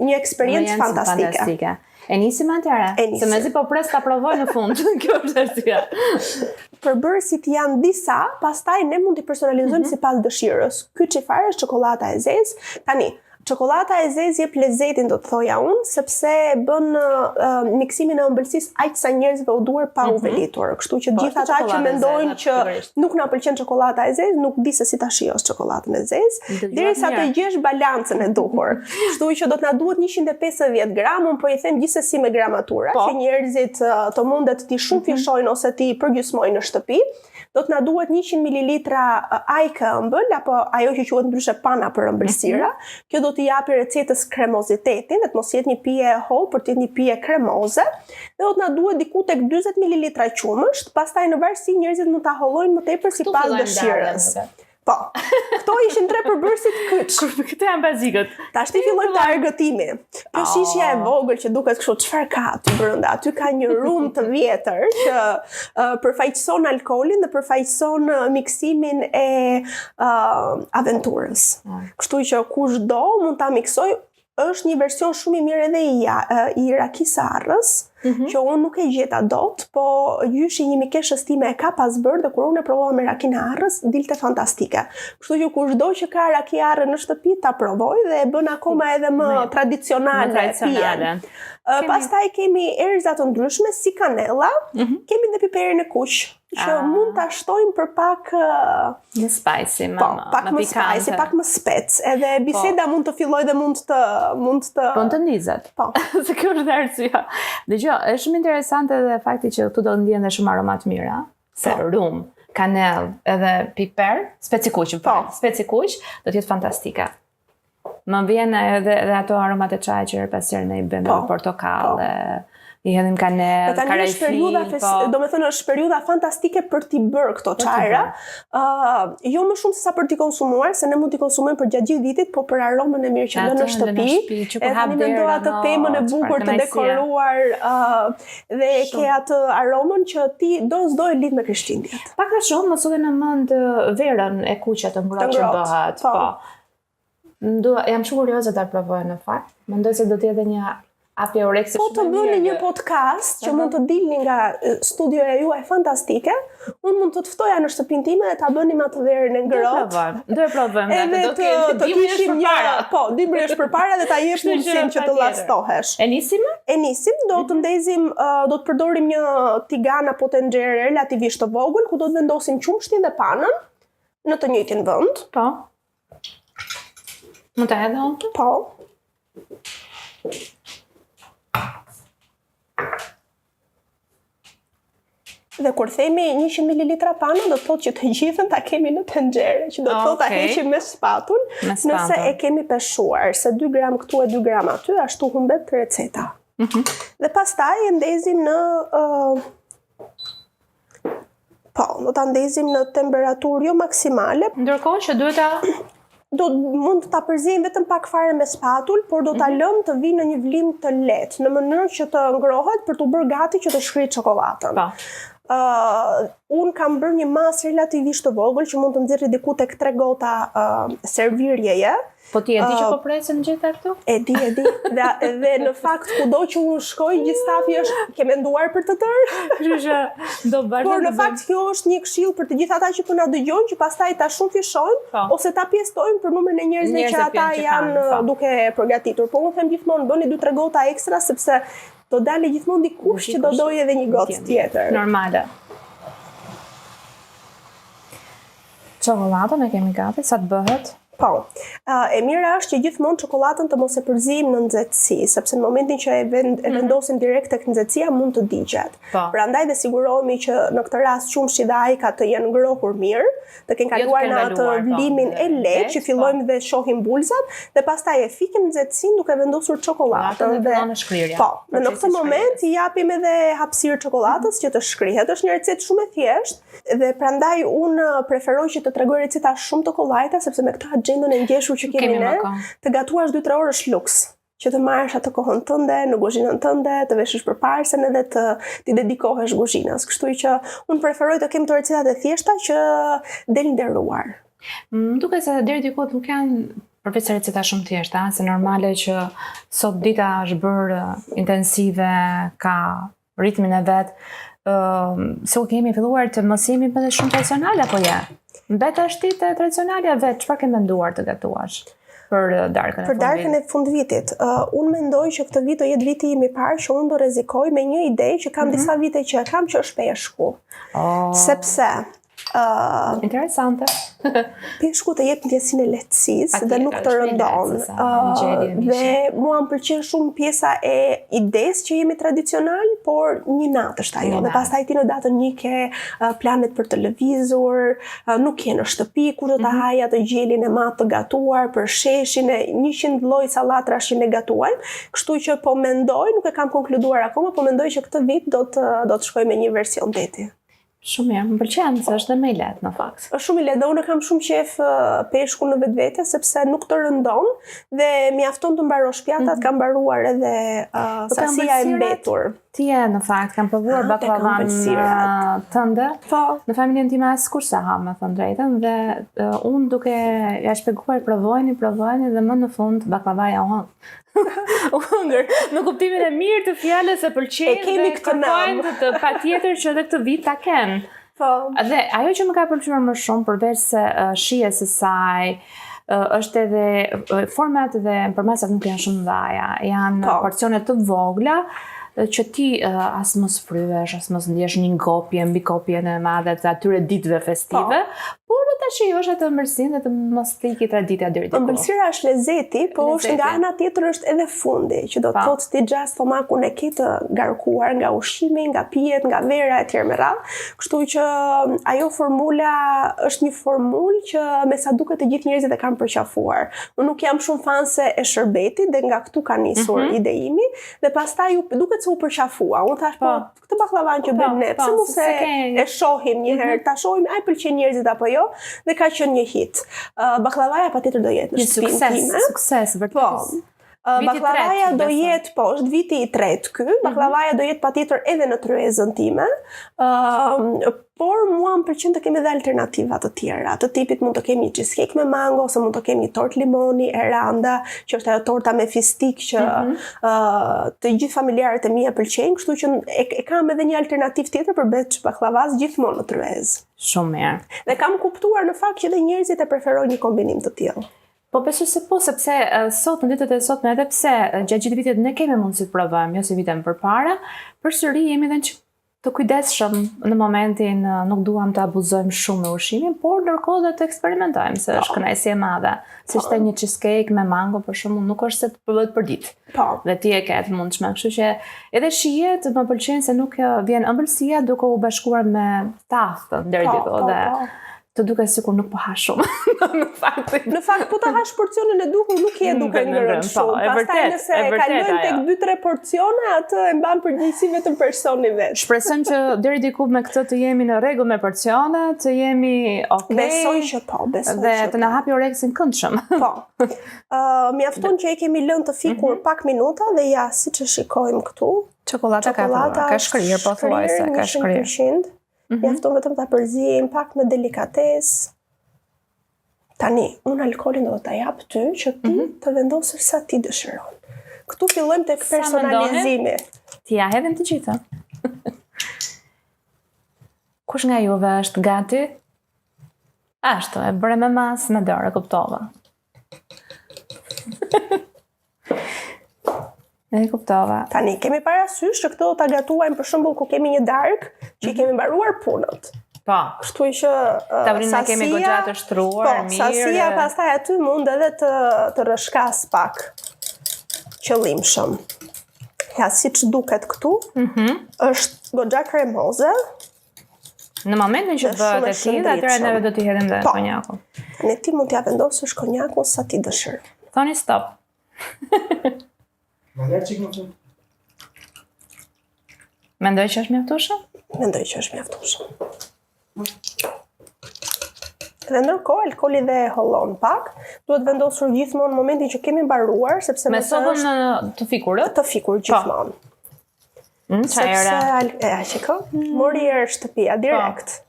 një eksperiencë fantastike. E nisim atëherë. Se mezi po pres ta provoj në fund. Kjo është arsyeja. Përbërësit janë disa, pastaj ne mund t'i personalizojmë sipas dëshirës. Ky çfarë është çokolata e zezë? Tani, çokolata e zezë jep lezetin, do të thoja unë, sepse bën miksimin e ëmbëlsisë aq sa njerëzve u duar pa u velitur. Kështu që gjithë ata që mendojnë që nuk na pëlqen çokolata e zezë, nuk di se si ta shijos çokolatën e zezë, derisa të gjesh balancën e duhur. Kështu që do të na duhet 150 gram, unë po i them gjithsesi me gramatura, që njerëzit të mundet t'i shumë fishojnë ose t'i përgjysmojnë në shtëpi. Do të na duhet 100 ml ajkë ëmbël, apo ajo që quhet ndryshe pana për ëmbëlsira. Kjo do t'i japi recetës kremozitetin, dhe të mos jetë një pije e hollë, por të jetë një pije kremoze. Dhe do të na duhet diku tek 40 ml qumësht, pastaj në varësi njerëzit mund ta hollojnë më tepër sipas dëshirës. Po, këto ishin 3 përbërësit kyç. Këto janë bazikët. Tashti fillojmë te argëtimi. Kjo shishja e vogël që duket kështu, çfarë ka aty brenda? Aty ka një rum të vjetër që përfaqëson alkoolin dhe përfaqëson miksimin e aventurës. Kështu që kushdo mund ta miksoj. Është një version shumë i mirë edhe i rakisarrës, që unë nuk e gjeta dot, po gjyshi një mikeshës time e ka pas bërë dhe kur unë e provova me rakinë e arrës, dilte fantastike. Kështu që kushdo që ka rakinë arrë në shtëpi ta provoj dhe e bën akoma edhe më tradicionale pijen. Pastaj kemi erëza të ndryshme si kanella, kemi dhe piperin e kuq, që mund ta shtojmë për pak më spicy, pak më spicy, pak më spec. Edhe biseda mund të filloj dhe mund të të nizet. Po. Se kjo është arsyeja. Dëgjoj, është shumë interesante edhe fakti që këtu do ndihen dhe shumë aroma të mira, se rum, kanell, edhe piper, speci kuq, speci kuq, do të jetë fantastike. Më vjen edhe ato aromat e çajit që pas herë ne i bëjmë portokallë, i hedhim kanell, karafil. Do me thënë është periudha fantastike për t'i bërë këto çajra. Jo më shumë se sa për t'i konsumuar, se ne mund t'i konsumojmë për gjatë gjithë vitit, po për aromën e mirë që lë në shtëpi. Edhe ne mendoj atë pemën e bukur të dekoruar dhe ke atë aromën që ti do s'do e lidh me Krishtlindjet. Pak a shumë më sot në mend verën e kuqe të ngrohtë që bëhet. Jam shumë kurioze ta provoj në fakt. Mendoj se do të jetë një hapje oreksi shumë. Po të bëni një podcast që mund të dilni nga studioja juaj fantastike, unë mund të të ftoja në shtëpinë time dhe ta bënim atë verën e ngrohtë. Do e provojmë. Edhe të kishim dimësh përpara dhe ta jesh mundësinë që të llastohesh. E nisim? E nisim, do të ndezim, do të përdorim një tigan apo tenxhere relativisht të vogël, ku do të vendosim qumshtin dhe panën në të njëjtin vend. Po. Mund ta hedhë unë? Po. Dhe kur themi 100 ml panë, do të thotë që të gjithën ta kemi në tenxhere, që do të thotë ta heqim me spatull, nëse e kemi peshuar, se 2 gram këtu e 2 gram aty, ashtu humbet receta. Dhe pastaj e ndezim në do ta ndezim në temperaturë jo maksimale. Ndërkohë që duhet ta mund ta përzejmë vetëm pak fare me spatull, por do ta lëmë të vinë në një vlim të lehtë, në mënyrë që të ngrohet për t'u bërë gati që të shkrijë çokoladën. Unë kam bërë një masë relativisht të vogël që mund të nxjerrë diku tek 3 gota servirjeje. Po ti e di që po presin gjitha këtu? E di. Dhe në fakt kudo që unë shkoj, gjithë stafi është ke menduar për të tërë. Por në fakt kjo është një këshill për të gjithë ata që po na dëgjojnë, që pastaj ta shumë fishojnë ose ta pjestojnë për numrin e njerëzve që ata janë duke përgatitur. Po unë them gjithmonë bëni 2-3 gota ekstra, sepse do dalë gjithmonë dikush që do dojë edhe një gotë tjetër. Normale. Çokoladën e kemi gati, sa të bëhet? Po, e mira është që gjithmonë çokoladën të mos e përzijmë në nxehtësi, sepse në momentin që e vendosim direkt tek nxehtësia mund të digjet. Prandaj dhe sigurohemi që në këtë rast qumshi dhe ajka të jenë ngrohur mirë, të kenë kaluar në atë vlimin e lehtë që fillojmë dhe shohim bulzat dhe pastaj e fikim nxehtësinë duke vendosur çokoladën dhe po, në këtë moment i japim edhe hapësirë çokoladës që të shkrihet. Është një recetë shumë e thjeshtë dhe prandaj unë preferoj që të tregoj receta shumë të kollajta, sepse me këtë gjendën e ngjeshur që kemi ne, të gatuash 2-3 orë është luks. Që të marrësh atë kohën tënde në kuzhinën tënde, të veshësh përparsen edhe të dedikohesh kuzhinës. Kështu që unë preferoj të kem të recetat e thjeshta që delin nderuar. Më duket se deri diku nuk janë përveç se receta shumë thjeshta, se normale që sot dita është bërë intensive, ka ritmin e vet, se u kemi filluar të mos jemi edhe shumë tradicionale apo ja? Mbet është ditë tradicionale vet, çfarë ke menduar të gatuash për darkën e fundvitit? Për darkën e fundvitit, unë mendoj që këtë vit do jetë viti im i parë që unë do rrezikoj me një ide që kam disa vite që e kam, që është peshku. Sepse interesante. Peshku të jep ndjesinë e lehtësisë dhe nuk të rëndon. Dhe mua më pëlqen shumë pjesa e idesë që jemi tradicional, por një natë është ajo. Dhe pastaj ti në datën 1 ke planet për të lëvizur, nuk je në shtëpi kur do ta haja të gjelin e matë të gatuar, për sheshin e 100 lloj sallatrash që ne gatuajmë. Kështu që po mendoj, nuk e kam konkluduar akoma, po mendoj që këtë vit do të shkoj me një version deti. Shumë mirë, më pëlqen se është dhe më i lehtë në fakt. Është shumë i lehtë, unë kam shumë qef peshku në vetvete sepse nuk të rëndon dhe mjafton të mbarosh pjatat, kam mbaruar edhe sasia e mbetur. Ti në fakt kam provuar baklavan tënde. Po. Në familjen time askurse ha, me thënë drejtën, dhe unë duke ja shpjeguar provojni dhe më në fund baklavaja u hëngër, në kuptimin e mirë të fjalës se pëlqejnë dhe kërkojnë të patjetër që edhe këtë vit ta kenë. Po. Dhe ajo që më ka pëlqyer më shumë, përveç se shijes së saj, është edhe format dhe përmesat nuk janë shumë dhaja, janë porcione të vogla, që ti as mos fryhesh, as mos ndjesh një kopje mbi kopjen e madhe të atyre ditëve festive, por do ta shijosh atë ëmbëlsinë dhe të mos të ikë tradita deri diku. Ëmbëlsira është lezeti, po është nga ana tjetër është edhe fundi, që do të thotë ti gjatë stomakun e ke të garkuar nga ushqimi, nga pijet, nga vera etj. Me radhë. Kështu që ajo formula është një formulë që me sa duket të gjithë njerëzit e kanë përqafuar. Unë nuk jam shumë fanse e shërbetit dhe nga këtu ka nisur ideimi dhe pastaj duket se u përqafua. Unë thash po këtë baklavan që bën ne, pse mos e shohim një herë, ta shohim ai pëlqen njerëzit apo jo, dhe ka qenë një hit. Baklavaja patjetër do jetë në shtëpinë time. Sukses, vërtet. Po. Baklavaja do jetë, po, është viti i tretë ky. Baklavaja do jetë patjetër edhe në tryezën time. Por mua më pëlqen të kemi edhe alternativa të tjera. Të tipit mund të kemi cheesecake me mango, ose mund të kemi tort limoni, eranda, që është ajo torta me fistik që të gjithë familjarët e mia pëlqejnë, kështu që e kam edhe një alternativë tjetër përveç baklavas gjithmonë në tryezë. Shumë mirë. Dhe kam kuptuar në fakt që edhe njerëzit e preferojnë një kombinim të tillë. Po besoj se po, sepse sot në ditët e sotme, edhe pse gjatë gjithë vitit ne kemi mundësi të provojmë, jo si vitet më përpara, përsëri jemi edhe të kujdesshëm në momentin, nuk duam të abuzojmë shumë me ushqimin, por ndërkohë do të eksperimentojmë, se është kënaqësi e madhe. Si ishte një cheesecake me mango për shembull, nuk është se të bëhet për ditë. Po. Dhe ti e ke të mundshme, kështu që edhe shijet më pëlqejnë se nuk vjen ëmbëlsia duke u bashkuar me taftën deri diku dhe të duket sikur nuk po ha shumë. Në fakt po ta hash porcionin e duhur, nuk je duke ngrënë shumë. Pastaj nëse kalojmë tek 2-3 porcione, atë e mban përgjegjësi vetëm personi vet. Shpresojmë që deri diku me këtë të jemi në rregull me porcione, të jemi okay. Besoj që po, dhe të na hapi oreksin këndshëm. Po. Mjafton që e kemi lënë të fikur pak minuta dhe ja, siç e shikojmë këtu, çokolata ka shkrirë, po thuajse ka shkrirë. Mjafton vetëm ta përzijim pak me delikatesë. Tani, unë alkoolin do ta jap ty që ti të vendosësh sa ti dëshiron. Këtu fillojmë tek personalizimi. Ti ja hedhim të gjitha. Kush nga juve është gati? Ashtu, e bëre me mas, me dorë, e kuptova. E kuptova. Tani, kemi parasysh që këto do ta gatuajmë për shembull ku kemi një dark që i kemi mbaruar punët. Po. Kështu që sasia kemi goxha të shtruar, mirë. Po, sasia pastaj aty mund edhe të rrëshkas pak qëllimshëm. Ja, siç duket këtu, është goxha kremoze. Në momentin që bëhet e tillë, atëherë neve do t'i hedhim dhe konjakun. Ne ti mund t'ja vendosësh konjakun sa ti dëshiron. Thoni stop. Mendoj që është mjaftueshëm? Mendoj që është mjaftueshëm. Dhe ndërkohë alkooli dhe hollon pak, duhet vendosur gjithmonë në momentin që kemi mbaruar, sepse me sodën të fikurë? Të fikur gjithmonë. Sepse shiko, mori erë shtëpia direkt.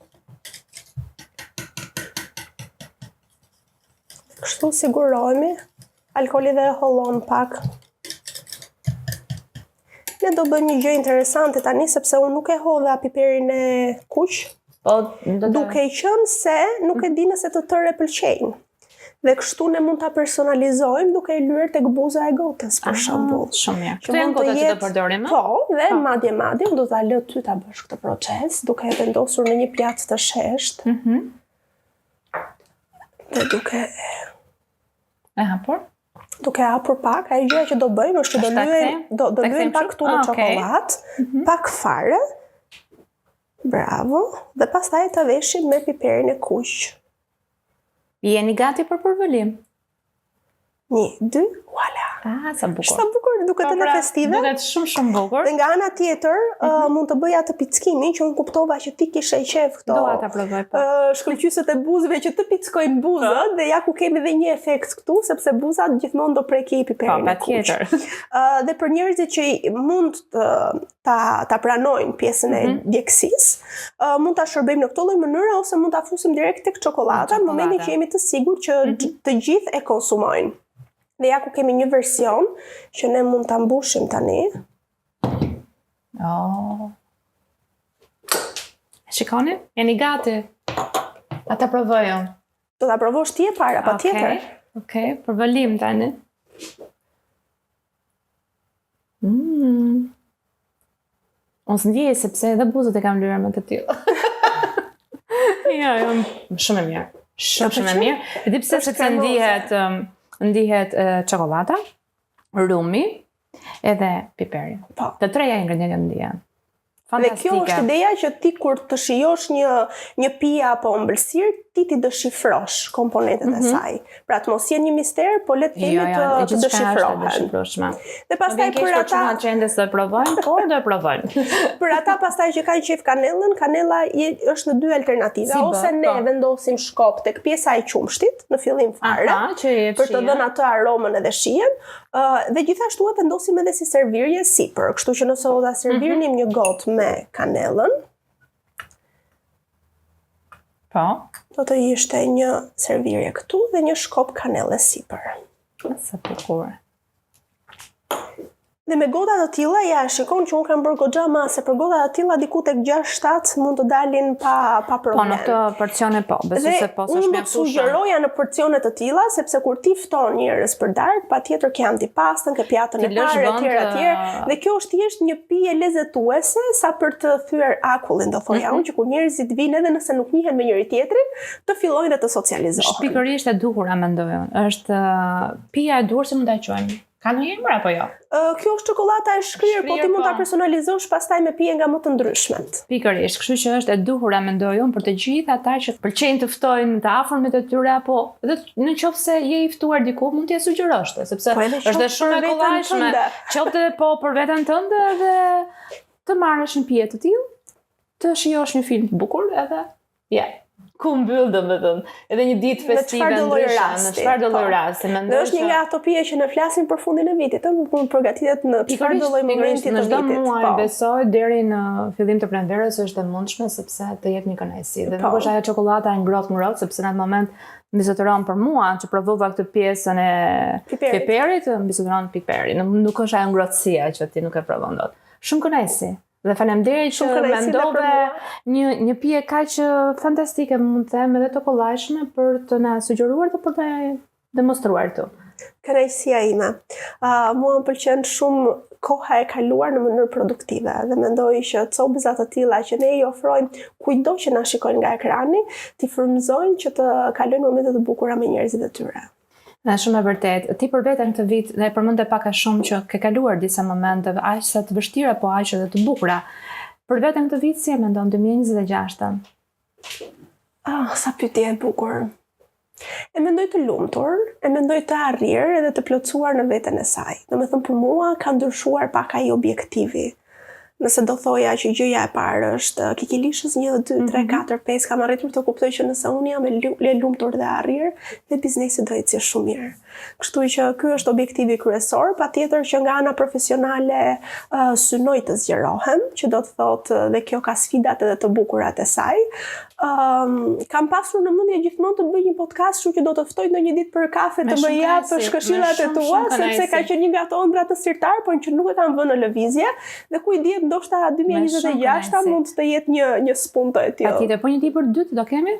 Kështu sigurohemi, alkooli dhe hollon pak. Ne do bëjmë një gjë interesante tani, sepse unë nuk e hodha piperin e kuq, duke i qenë se nuk e di nëse të tërë e pëlqejnë. Dhe kështu ne mund ta personalizojmë duke i lyer tek buza e gotës, për shembull. Shumë mirë. Këto janë gotat që do përdorim, Po, dhe madje do ta lë ty ta bësh këtë proces, duke e vendosur në një pjatë të sheshtë. Dhe duke hapur? Duke hapur pak, ai gjëja që do bëjmë është që do lyejmë pak këtu në çokoladë, pak fare. Bravo. Dhe pastaj ta veshim me piperin e kuq. Jeni gati për përvëlim? 1, 2, voilà. Sa bukur. Sa bukur, duket edhe festive. Duket shumë bukur. Dhe nga ana tjetër, mund të bëj atë pickimin që unë kuptova që ti kishe qef këto. Dua ta provoj po. Shkëlqyset e buzëve që të pickojnë buzët dhe ja ku kemi dhe një efekt këtu, sepse buzat gjithmonë do preki piperin e kuq. Patjetër. Dhe për njerëzit që mund ta pranojnë pjesën e djegësisë, mund ta shërbejmë në këtë lloj mënyre ose mund ta fusim direkt tek çokolada në momentin që jemi të sigurt që të gjithë e konsumojnë. Dhe ja ku kemi një version që ne mund ta mbushim tani. Shikoni? Jeni gati? A ta provojë? Do ta provosh ti e para, patjetër. Okej, përvëlim tani. Unë s'ndjej sepse edhe buzët e kam lyer me të tillë. Jo, shumë e mirë. Shumë e mirë. E di pse sepse ndihet çokolada, rumi edhe piperi. Të treja ingredientet ndihen. Dhe kjo është ideja që ti kur të shijosh një pije apo ëmbëlsirë, ti dëshifrosh komponentet e saj. Pra të mos jenë një mister, po le të kemi të dëshifrohen. Dhe pastaj për ata që ende s'e provojnë, por do e provojnë. Për ata pastaj që kanë qef kanellën, kanella është në dy alternativa, ose ne vendosim shkop tek pjesa e qumshtit në fillim fare, për të dhënë atë aromën edhe shijen, dhe gjithashtu e vendosim edhe si servirje sipër, kështu që nëse do ta servirnim një gotë me kanellën, do të ishte një servirje këtu dhe një shkop kanelle sipër. Sa bukur. Dhe me gota të tilla, ja shikon që unë kam bërë goxha mase, për gota të tilla diku tek 6-7 mund të dalin pa problem. Po në këtë porcione po, besoj se po s'është mjaftueshëm. Unë do të sugjeroja në porcione të tilla, sepse kur ti fton njerëz për darkë, patjetër ke antipastën, ke pjatën e parë etj. Dhe kjo është thjesht një pije lezetuese sa për të thyer akullin, do thoja unë, që kur njerëzit vinë edhe nëse nuk njihen me njëri tjetrin, të fillojnë dhe të socializohen. Është pikërisht e duhur, mendoj unë. Është pija e duhur, si mund ta quajmë. Ka ndonjë emër apo jo? Kjo është çokolada e shkrirë, po ti mund ta personalizosh pastaj me pije nga më të ndryshmet. Pikërisht, kështu që është e duhur, mendoj unë, për të gjithë ata që pëlqejnë të ftojnë të afërmit e tyre, apo edhe nëse je i ftuar diku, mund t'i sugjerosh, sepse është dhe shumë e kollajshme, qoftë po për veten tënde dhe të marrësh një pije të tillë, të shijosh një film të bukur edhe ku mbyll domethënë edhe një ditë festive ndryshme në çfarë do lloj rasti mendoj. Është një nga ato pije që ne flasim për fundin e vitit, mund përgatitet në çfarë do lloj momenti të vitit. Çdo muaj besoj deri në fillim të pranverës është e mundshme sepse të jetë një kënaqësi. Dhe nuk është ajo çokolada e ngrohtë sepse në atë moment më zotëron për mua që provova këtë pjesën e piperit, më zotëron piperi. Nuk është ajo ngrohtësia që ti nuk e provon dot. Shumë kënaqësi. Dhe faleminderit që mendove një pije kaq fantastike, mund të them, edhe të kollajshme për të na sugjeruar dhe për të demonstruar këtu. Kënaqësia ime. Mua më pëlqen shumë koha e kaluar në mënyrë produktive dhe mendoj që copëza të tilla që ne i ofrojmë kujdo që na shikojnë nga ekrani, t'i frymëzojnë që të kalojnë momente të bukura me njerëzit e tyre. Në shumë e vërtet, ti për veten këtë vit dhe përmend pak a shumë që ke kaluar disa momente aq sa të vështira, po aq edhe të bukura. Për veten këtë vit si e mendon 2026-ën? Sa pyetje e bukur. E mendoj të lumtur, e mendoj të arrirë edhe të plotësuar në veten e saj. Domethënë për mua ka ndryshuar pak ai objektivi. Nëse do thoja që gjëja e parë është kikilishës 1, 2, 3, 4, 5, kam arritur të kuptoj që nëse unë jam e lumtur dhe arrirë, dhe biznesi do ecë shumë mirë. Kështu që ky është objektivi kryesor, patjetër që nga ana profesionale synoj të zgjerohem, që do të thotë dhe kjo ka sfidat edhe të bukurat e saj. kam pasur në mendje gjithmonë të bëj një podcast, kështu që do të ftoj ndonjë ditë për kafe të më jap këshillat e tua, sepse ka qenë një nga ato ëndra të sirtar, por që nuk e kam vënë në lëvizje, dhe ku i dihet ndoshta 2026 mund të jetë një spuntë e tillë. Patjetër, po një libër dytë do kemi?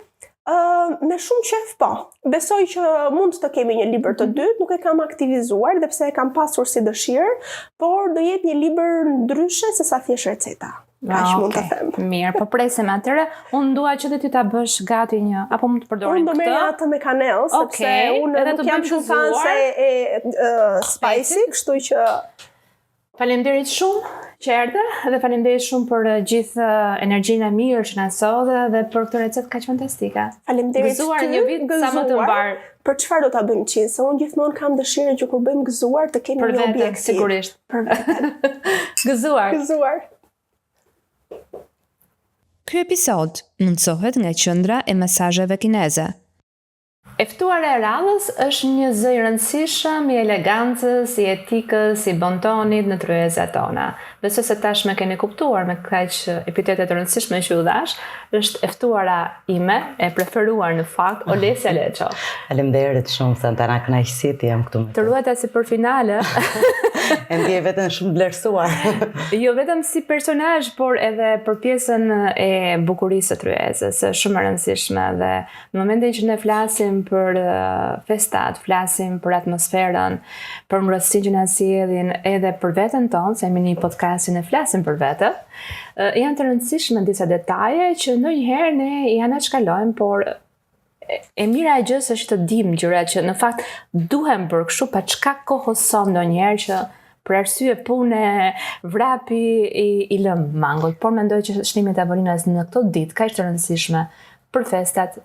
Me shumë qef, po. Besoj që mund të kemi një libër të dytë, nuk e kam aktivizuar, dhe pse e kam pasur si dëshirë, por do jetë një libër ndryshe se sa thjesht receta. Kaq mund të them. Mirë, po presim atëre. Unë dua që ti ta bësh gati një, apo mund të përdorim këtë? Unë do merr atë me kanellë, sepse unë nuk jam shumë fan e spicy, kështu që faleminderit shumë që erdhe dhe faleminderit shumë për gjithë energjinë e mirë që na sodhe dhe për këtë recetë kaq fantastike. Faleminderit gëzuar një vit sa më të mbar. Për çfarë do ta bëjmë qind? Se unë gjithmonë kam dëshirën që kur bëjmë gëzuar të kemi një objektiv. Sigurisht. Për veten. Gëzuar. Gëzuar. Ky episod mundsohet nga Qendra e Mesazheve Kineze. E ftuara e radhës është një zë i rëndësishëm, i elegancës, i etikës, i bontonit në tryezat tona. Besoj se tashmë keni kuptuar me kaq epitete të rëndësishme që u dhash, është e ftuara ime, e preferuar në fakt, Olesja Leço. Faleminderit shumë, Santana, kënaqësi të jam këtu me Të ruajta si për finale. E ndjej veten shumë vlerësuar. Jo vetëm si personazh, por edhe për pjesën e bukurisë së tryezës, është shumë e rëndësishme dhe në momentin që ne flasim për festat, flasim për atmosferën, për ngrohtësinë që na sjellin edhe për veten tonë, se jemi një podcastin e flasim për vete, janë të rëndësishme disa detaje që ndonjëherë ne ja na shkalojmë, por e mira e gjës është të dim gjërat që në fakt duhem bërë kështu pa çka kohëson ndonjëherë që për arsye pune, vrapi i lëm mangot, por mendoj që shtimi i tavolinës në këto ditë kaq të rëndësishme për festat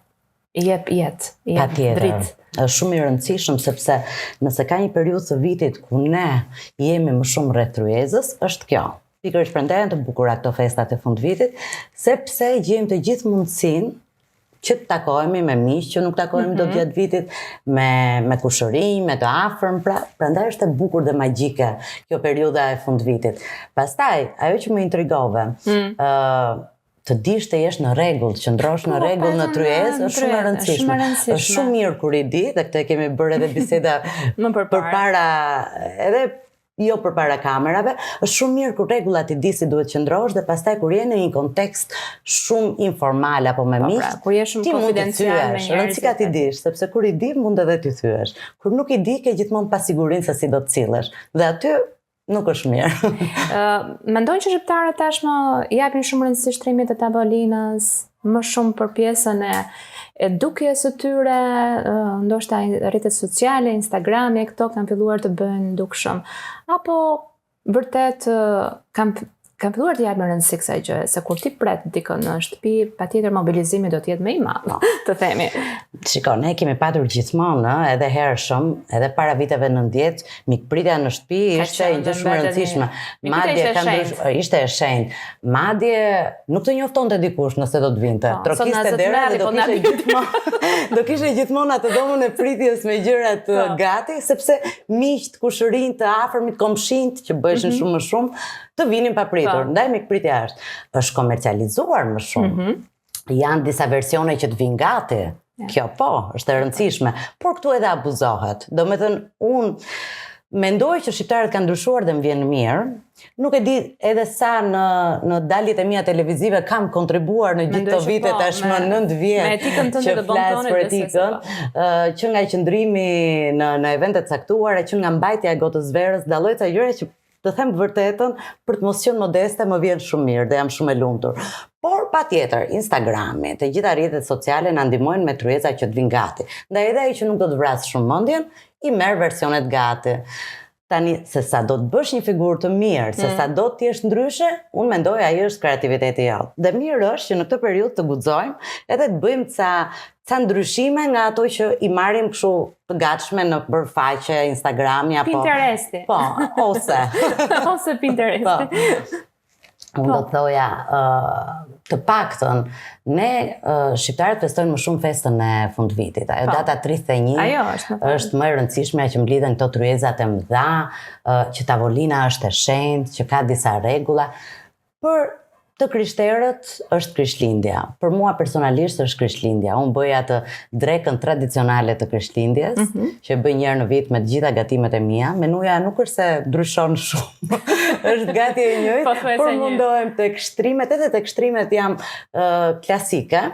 i jep dritë. Është shumë i rëndësishëm sepse nëse ka një periudhë të vitit ku ne jemi më shumë rreth tryezës, është kjo. Pikërisht prandaj janë të bukura këto festat e fundvitit, sepse gjejmë të gjithë mundësinë që të takohemi me miq që nuk takohemi dot gjatë vitit, me kushërinj, me të afërm, prandaj është e bukur dhe magjike kjo periudha e fundvitit. Pastaj, ajo që më intrigove, të dish të jesh në rregull, të qëndrosh në rregull në tryezë është shumë e rëndësishme. Është shumë mirë kur i di, dhe këtë kemi bërë edhe biseda përpara edhe jo përpara kamerave, është shumë mirë kur rregullat i di si duhet qëndrosh dhe pastaj kur je në një kontekst shumë informal apo me miq, kur je shumë konfidencial me njerëzit. Rëndësika ti dish, sepse kur i di mund edhe ti thyesh. Kur nuk i di ke gjithmonë pasigurinë se si do të sillesh. Dhe aty nuk është mirë. Mendoj që shqiptarët tashmë japin shumë rëndësi shtrimit të tavolinës, më shumë për pjesën e dukjes së tyre, ndoshta rrjetet sociale, Instagrami, këto kanë filluar të bëjnë dukshëm. Apo vërtet kanë filluar të japin rëndësi kësaj gjëje, se kur ti pret dikon në shtëpi, patjetër mobilizimi do të jetë më i madh, të themi. Shiko, ne kemi patur gjithmonë, edhe hershëm, edhe para viteve 90, mikpritja në shtëpi ishte një gjë shumë e rëndësishme. Madje ishte e shenjtë. Madje nuk të njoftonte dikush nëse do të vinte. Trokiste dera dhe do kishte gjithmonë atë dhomën e pritjes me gjërat gati, sepse miqt, kushërinjt, të afërmit, komshinjt që bëheshin shumë më shumë, të vinin pa pritur. Ndaj mikpritja është komercializuar më shumë. Janë disa versione që të vinë gati. Kjo po, është e rëndësishme. Por këtu edhe abuzohet. Do me thënë, unë mendoj që shqiptarët kanë ndryshuar dhe më vjen mirë. Nuk e di edhe sa në daljet e mia televizive kam kontribuar në gjithë të vite tashmë 9 vjet që flas për etikën, që nga qëndrimi në eventet caktuara, që nga mbajtja e gotës verës, dalloj ca gjëra që të them vërtetën, për të mos qenë modeste më vjen shumë mirë dhe jam shumë e lumtur. Por patjetër, Instagrami, të gjitha rrjetet sociale na ndihmojnë me tryeza që të vinë gati. Ndaj edhe ai që nuk do të vrasë shumë mendjen, i merr versionet gati. Tani, se sa do të bësh një figurë të mirë, se sa do të jesh ndryshe, unë mendoj ai është kreativiteti jot. Dhe mirë është që në këtë periudhë të guxojmë edhe të bëjmë ca ndryshime nga ato që i marrim kështu të gatshme në përfaqe Instagrami apo Pinteresti. Po, ose Pinteresti. Unë do të thoja, të paktën, ne shqiptarët festojnë më shumë festën e fundvitit. Ajo data 31 është më e rëndësishme që mblidhen këto tryezat e mëdha, që tavolina është e shenjtë, që ka disa rregulla. Për të krishterët është Krishtlindja. Për mua personalisht është Krishtlindja. Unë bëj atë drekën tradicionale të Krishtlindjes, që bëj një herë në vit me të gjitha gatimet e mia. Menuja nuk është se ndryshon shumë. Është gati e njëjtë, por mundohem tek shtrimet, edhe tek shtrimet jam klasike.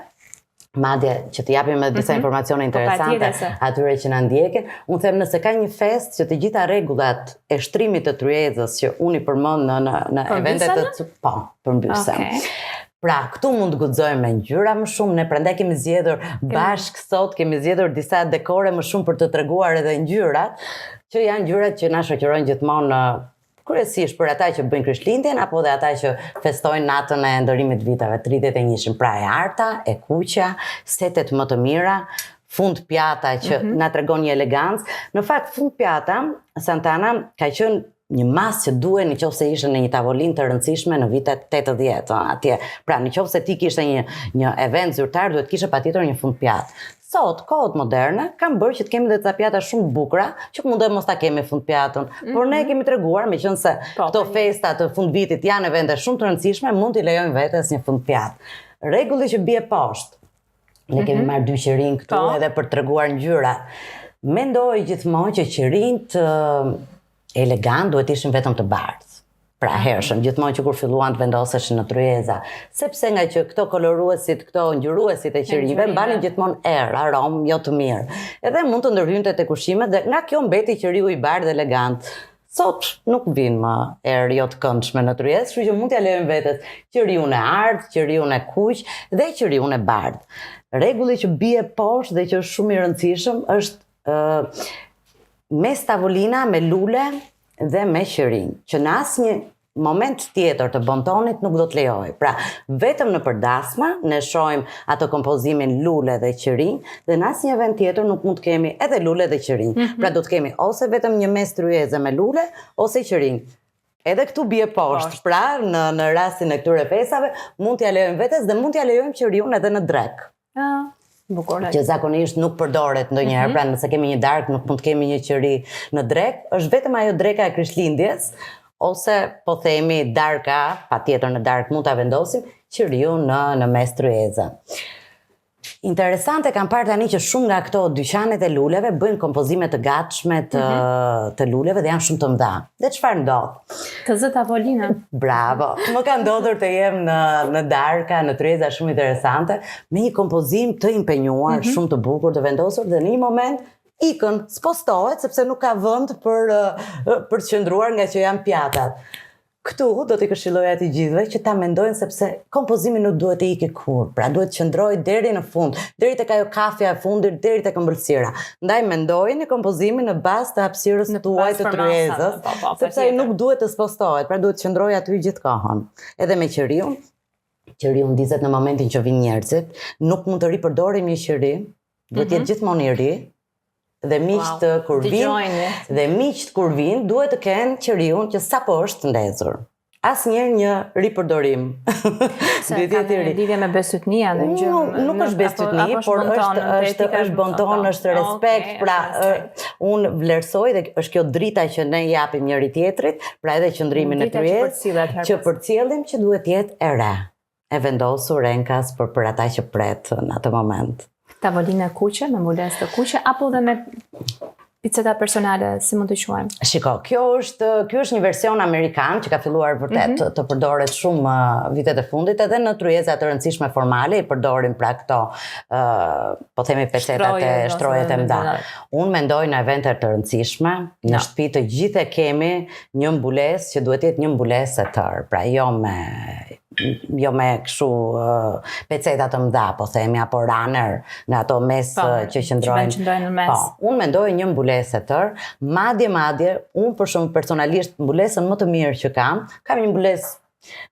Madje që të japim edhe disa informacione interesante atyre që na ndjekin. Unë them nëse ka një fest që të gjitha rregullat e shtrimit të tryezës që unë i përmend në eventet të përmbysem. Pra, këtu mund të guxojmë me ngjyra më shumë, ne prandaj kemi zgjedhur bashkë sot, kemi zgjedhur disa dekore më shumë për të treguar edhe ngjyrat, që janë ngjyrat që na shoqërojnë gjithmonë kryesisht për ata që bëjnë Krishtlindjen apo dhe ata që festojnë natën e ndërimit viteve 31. Pra e arta, e kuqja, setet më të mira, fund pjata që na tregon një elegancë. Në fakt fund pjata Santana ka qenë një mas që duhen nëse ishte në një tavolinë të rëndësishme në vitet 80 atje. Pra nëse ti kishe një event zyrtar duhet kishe patjetër një fund pjatë. Sot, kohët moderne, kam bërë që të kemi dhe ca pjata shumë bukura, që mundoj mos ta kemi fund pjatën. Por ne kemi treguar, meqense këto festa të fund vitit janë evente shumë të rëndësishme, mund t'i lejojmë vetes një fund pjatë. Rregulli që bie poshtë. Ne kemi marrë 2 qirin këtu edhe për treguar ngjyra. Mendoj gjithmonë që qirinjt elegant duhet ishin vetëm të bardhë. Pra hershëm, gjithmonë që kur filluan të vendoseshin në tryeza, sepse nga që këto koloruesit, këto ngjyruesit e qirinjve mbanin gjithmonë erë, aromë jo të mirë. Edhe mund të ndërhynte tek ushqimet dhe nga kjo mbeti qiriu i bardhë elegant. Sot nuk vin më erë jo të këndshme në tryezë, kështu që mund t'ja lejmë vetes qiriun e ardh, qiriun e kuq dhe qiriun e bardhë. Rregulli që bie poshtë dhe që është shumë i rëndësishëm është mes tavolina me lule dhe me qirinj, që në asnjë moment tjetër të bontonit nuk do të lejoj. Pra, vetëm në përdasma ne shohim atë kompozimin lule dhe qirinj dhe në asnjë event tjetër nuk mund të kemi edhe lule dhe qirinj. Pra do të kemi ose vetëm një mes tryeze me lule ose qirinj. Edhe këtu bie poshtë. Pra, në rastin e këtyre festave mund t'ja lejojmë vetes dhe mund t'ja lejojmë qiriun edhe në drek. Që zakonisht nuk përdoret ndonjëherë, pra nëse kemi një darkë nuk mund të kemi një qiri në drek, është vetëm ajo dreka e Krishtlindjes, ose po themi darka, patjetër në darkë mund ta vendosim, qiriu në mes tryeze. Interesante kam parë tani që shumë nga këto dyqanet e luleve bëjnë kompozime të gatshme të luleve dhe janë shumë të mëdha. Dhe çfarë ndodh? Të zë tavolina. Bravo. Më ka ndodhur të jem në darka, në tryeza shumë interesante, me një kompozim të impenjuar, shumë të bukur, të vendosur dhe në një moment ikën, s'postohet sepse nuk ka vend për të qëndruar nga që janë pjatat. Këtu do t'i këshilloja të gjithëve që ta mendojnë sepse kompozimi nuk duhet të ikë kur, pra duhet të qëndrojë deri në fund, deri tek ajo kafja e fundit, deri tek ëmbëlsira. Ndaj mendojeni kompozimin në bazë të hapësirës tuaj të tryezës, sepse ai nuk duhet të spostohet, pra duhet të qëndrojë aty gjithkohon. Edhe me qiriun, qiriu ndizet në momentin që vinë njerëzit, nuk mund të ripërdorim një qiri, duhet të jetë gjithmonë i ri. Dhe miqt kur vinë duhet të kenë qiriun që sapo është ndezur. Asnjëherë një ripërdorim. Se ka lidhje me besytnia në gjë. Nuk është besytni, por është bonton, është respekt. Pra unë vlerësoj dhe është kjo drita që ne japim njëri tjetrit, pra edhe qëndrimin në tryezë, që përcjellim që duhet të jetë e re, e vendosur enkas për ata që pret në atë moment. Tavolinë kuqe, me mulesë të kuqe, apo dhe me piceta personale, si mund të quajmë? Shiko, kjo është një version amerikan që ka filluar vërtet të përdoret shumë vitet e fundit, edhe në tryeza të rëndësishme formale i përdorin pra këto, po themi pecetat e shtrojet e mëdha. Unë mendoj në evente të rëndësishme, në shtëpi të gjithë e kemi një mbulesë që duhet jetë një mbulesë e tërë, pra jo me kështu peceta të mëdha, po themi, apo runner në ato mes që qëndrojnë. Unë mendoj një mbulesë e tërë, madje, unë për shumë personalisht mbulesën më të mirë që kam një mbulesë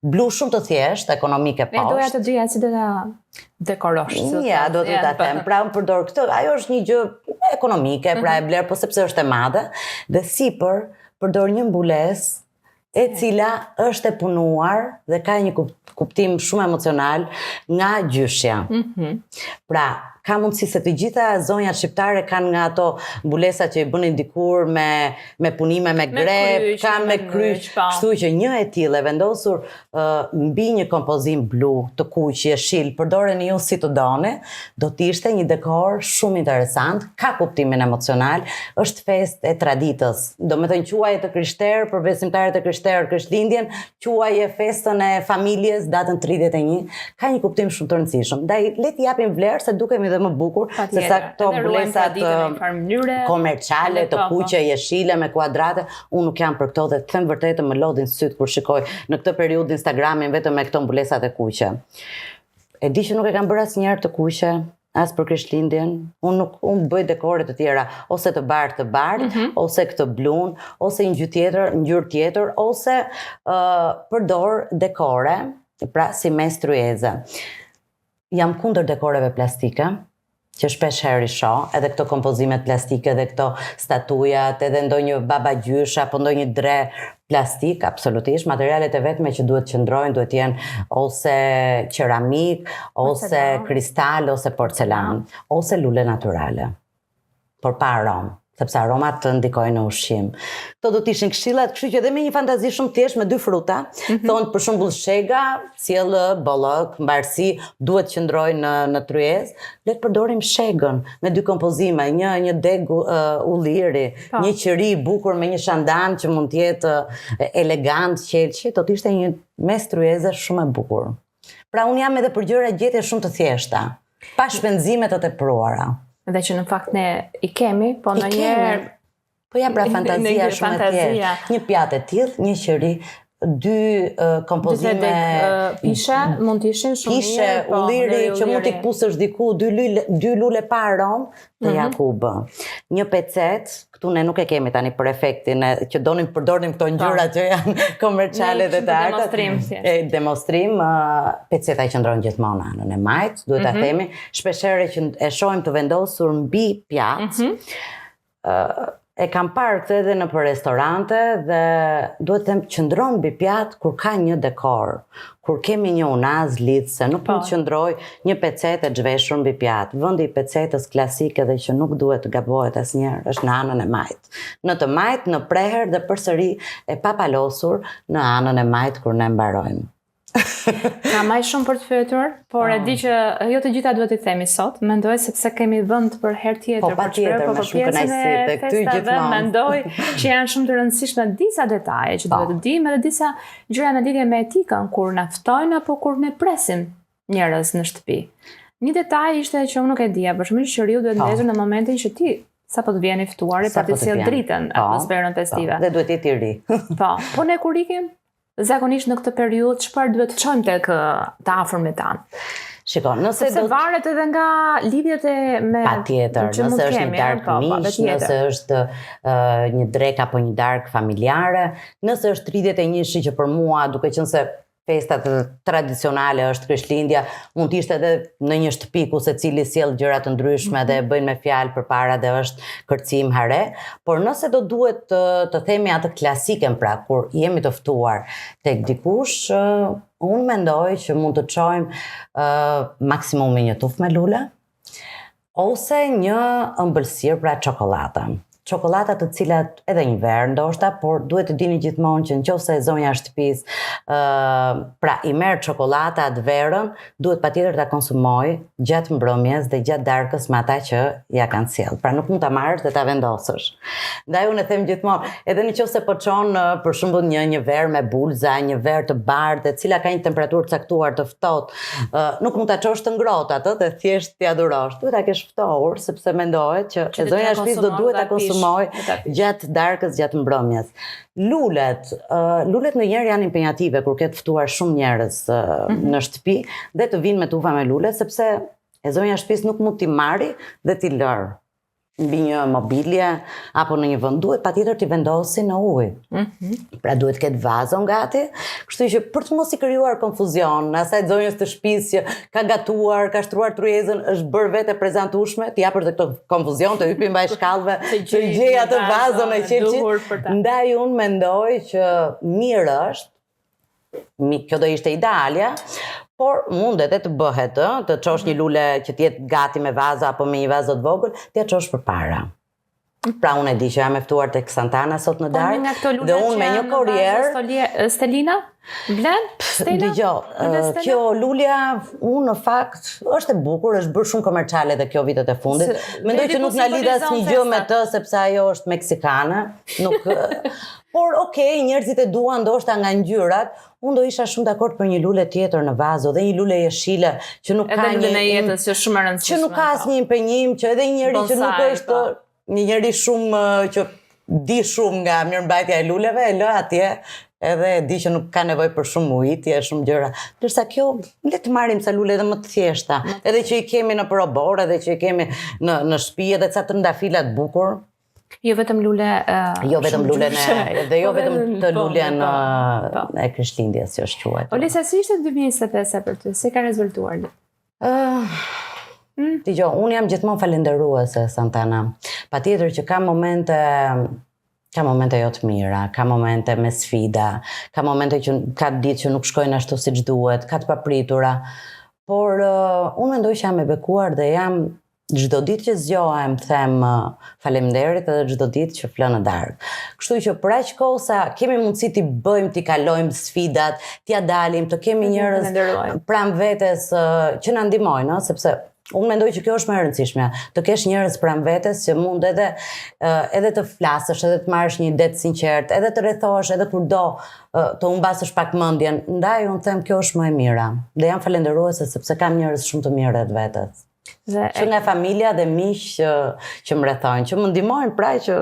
blu shumë të thjeshtë, ekonomike poshtë. Doja të dyja si do ta dekorosh. Ja, do të ta them. Pra unë përdor këtë, ajo është një gjë ekonomike, pra e bler, po sepse është e madhe, dhe sipër përdor një mbulesë e cila është e punuar dhe ka një kuptim shumë emocional nga gjyshja. Pra, ka mundësi se të gjitha zonjat shqiptare kanë nga ato mbulesa që i bënin dikur me punime me grep, kanë me kryq, kështu që një e tillë e vendosur mbi një kompozim blu të kuq, jeshil, përdoreni ju si të doni, do të ishte një dekor shumë interesant, ka kuptimin emocional, është festë e traditës. Do me të quaj të krishterë, për besimtarët e krishterë, Krishtlindjen, quaj festën e familjes, datën 31, ka një kuptim shumë të rëndësishëm. Ndaj le t'i japim vlerë se dukemi dhe më bukur, se sa këto mbulesat komerciale, të kuqe, jeshile, me kuadrate, unë nuk jam për këto dhe të them vërtetë më lodhin syt kur shikoj në këtë periudhë Instagramin vetëm me këto mbulesat e kuqe. E di që nuk e kam bërë asnjëherë të kuqe, as për Krishtlindjen, unë bëj dekore të tjera, ose të bardhë, ose këtë blun, ose një ngjyrë tjetër, ose përdor dekore, pra si mes tryeze. Jam kundër dekoreve plastike, që shpesh herë i shoh, edhe këto kompozimet plastike, edhe këto statujat, edhe ndonjë baba gjysh apo ndonjë dre plastik, absolutisht. Materialet e vetme që duhet qëndrojnë duhet jenë ose qeramik, ose kristal, ose porcelan, ose lule naturale. Por pa aromë, sepse aromat të ndikojnë në ushqim. Këto do të ishin këshillat, kështu që edhe me një fantazi shumë thjesht me 2 fruta, thonë për shembull shega, sjellë, bollok, mbarsi, duhet qëndrojnë në tryezë, le të përdorim shegën me 2 kompozime, një deg ulliri, një qëri bukur me një shandan që mund të jetë elegant, qelçi, do të ishte një mes tryeze shumë e bukur. Pra unë jam edhe për gjëra gjetje shumë të thjeshta, pa shpenzime të tepruara. Dhe që në fakt ne i kemi, po në njerë... Po ja pra fantazia shumë e tjerë. Një pjatë e tillë, një qëri, 2 kompozime... Pishe, mund të ishin shumë pishe, ulliri, që mund t'i pusësh diku, 2 lule pa aromë, të Jakub. Një pecet, këtu ne nuk e kemi tani për efektin, që përdorim këto ngjyra që janë komerciale dhe të artët. Demonstrim, peceta i qëndron gjithmonë anën e majt, duhet ta themi, shpeshherë që e shohim të vendosur mbi pjatë. E kam parë këtë edhe në për restorante dhe duhet të qëndron mbi pjatë kur ka një dekor, kur kemi një unaz lidhse, nuk mund të qëndroj një pecetë e zhveshur mbi pjatë. Vendi i pecetës klasike dhe që nuk duhet të gabohet asnjëherë është në anën e majt. Në të majt, në preher dhe përsëri e papalosur në anën e majt kur ne mbarojmë. Ka maj shumë për të fyetur, por e di që jo të gjitha duhet i themi sot, mendoj sepse kemi vend për herë tjetër për çfarë, por për pjesën e festave mendoj që janë shumë të rëndësishme disa detaje që duhet të dimë edhe disa gjëra në lidhje me etikën kur na ftojnë apo kur ne presim njerëz në shtëpi. Një detaj ishte që unë nuk e dija, për shembull që riu duhet ndezur në momentin që ti sapo të vjen i ftuari për të sjellë dritën, atmosferën festive. Dhe duhet jetë i ri. Po ne kur ikim zakonisht në këtë periudhë çfarë duhet të çojmë tek të afërmit tan? Shikon, nëse do varet edhe nga lidhjet me patjetër, nëse është një darkë miq, nëse është një drek apo një darkë familjare, nëse është 31 që për mua, duke qenë se festat tradicionale është Krishtlindja, mund të ishte edhe në një shtëpi ku secili sjell gjëra të ndryshme dhe e bëjnë me fjalë përpara dhe është kërcim hare, por nëse do duhet të themi atë klasiken, pra kur jemi të ftuar tek dikush, unë mendoj që mund të çojmë maksimumi një tufë me lule ose një ëmbëlsirë, pra çokoladë. Çokolata të cilat edhe një verë ndoshta, por duhet të dini gjithmonë që nëse e zonja e shtëpisë pra i merr çokolata atë verën, duhet patjetër ta konsumoj gjatë mbrëmjes dhe gjatë darkës me ata që ja kanë sjell. Pra nuk mund ta marrësh dhe ta vendosësh. Ndaj unë e them gjithmonë, edhe nëse po çon për shembull një verë me bulza, një verë të bardhë, e cila ka një temperaturë caktuar të ftohtë, nuk mund ta çosh të ngrohtë atë dhe thjesht t'i adurosh. Duhet ta kesh ftohur sepse mendohet që e zonja e shtëpisë do duhet ta konsumoj gjatë darkës, gjatë mbrëmjes. Lulet ndonjëherë janë impenjative kur ke të ftuar shumë njerëz në shtëpi dhe të vinë me tufa me lule, sepse e zonja e shtëpisë nuk mund t'i marri dhe t'i lërë mbi një mobilje apo në një vend, duhet patjetër t'i vendosi në ujë. Pra duhet ketë vazon gati, kështu që për të mos i krijuar konfuzion, asaj zonjës të shtëpisë që ka gatuar, ka shtruar tryezën, është bërë vetë prezantueshme, t'i japësh këtë konfuzion, të hypi mbaj shkallëve, të gjej atë vazon e qelçit. Ndaj unë mendoj që mirë është, kjo do ishte idealja, por mund edhe të bëhet, të çosh një lule që të jetë gati me vaza apo me një vazë të vogël, t'ja çosh përpara. Pra unë e di që jam e ftuar tek Santana sot në darkë dhe unë me një korrier Stelina? Blen? Stela? Dgjoj, kjo lulja unë në fakt është e bukur, është bërë shumë komerciale dhe kjo vitet e fundit. Mendoj që nuk na lidh asnjë gjë me të sepse ajo është meksikane, nuk por okay, njerëzit e duan ndoshta nga ngjyrat. Unë do isha shumë dakord për një lule tjetër në vazo dhe një lule jeshile që nuk ka një jetës që shumë e rëndësishme. Që nuk ka asnjë impenjim, që edhe një njeri që nuk është një njeri shumë që di shumë nga mirëmbajtja e luleve, e lë atje edhe di që nuk ka nevojë për shumë ujitje, shumë gjëra. Ndërsa kjo, le të marrim sa lule edhe më të thjeshta, edhe që i kemi në probor, edhe që i kemi në shtëpi, edhe ca trëndafila të bukur. Jo vetëm lule jo vetëm lulen dhe jo vetëm të lulen e Krishtlindjes që është quajtur. Olesa, si ishte 2025 për ty? Si ka rezultuar? Dgjoj, unë jam gjithmonë falendëruese Santana. Patjetër që ka momente jo të mira, ka momente me sfida, ka momente që ka ditë që nuk shkojnë ashtu siç duhet, ka të papritura, por unë mendoj që jam e bekuar dhe jam çdo ditë që zgjohem them faleminderit edhe çdo ditë që flë në darkë. Kështu që për aq kohë sa kemi mundësi t'i bëjmë, t'i kalojmë sfidat, t'ia dalim, të kemi njerëz pranë vetes që na ndihmojnë, sepse unë mendoj që kjo është më e rëndësishmja, të kesh njerëz pranë vetes që mund edhe të flasësh, edhe të marrësh një det sinqert, edhe të rrethohesh edhe kur do të humbasësh pak mendjen. Ndaj unë them kjo është më e mira. Dhe jam falendëruese sepse kam njerëz shumë të mirë rreth vetes. Që nga familja dhe miq që më rrethojnë, që më ndihmojnë pra që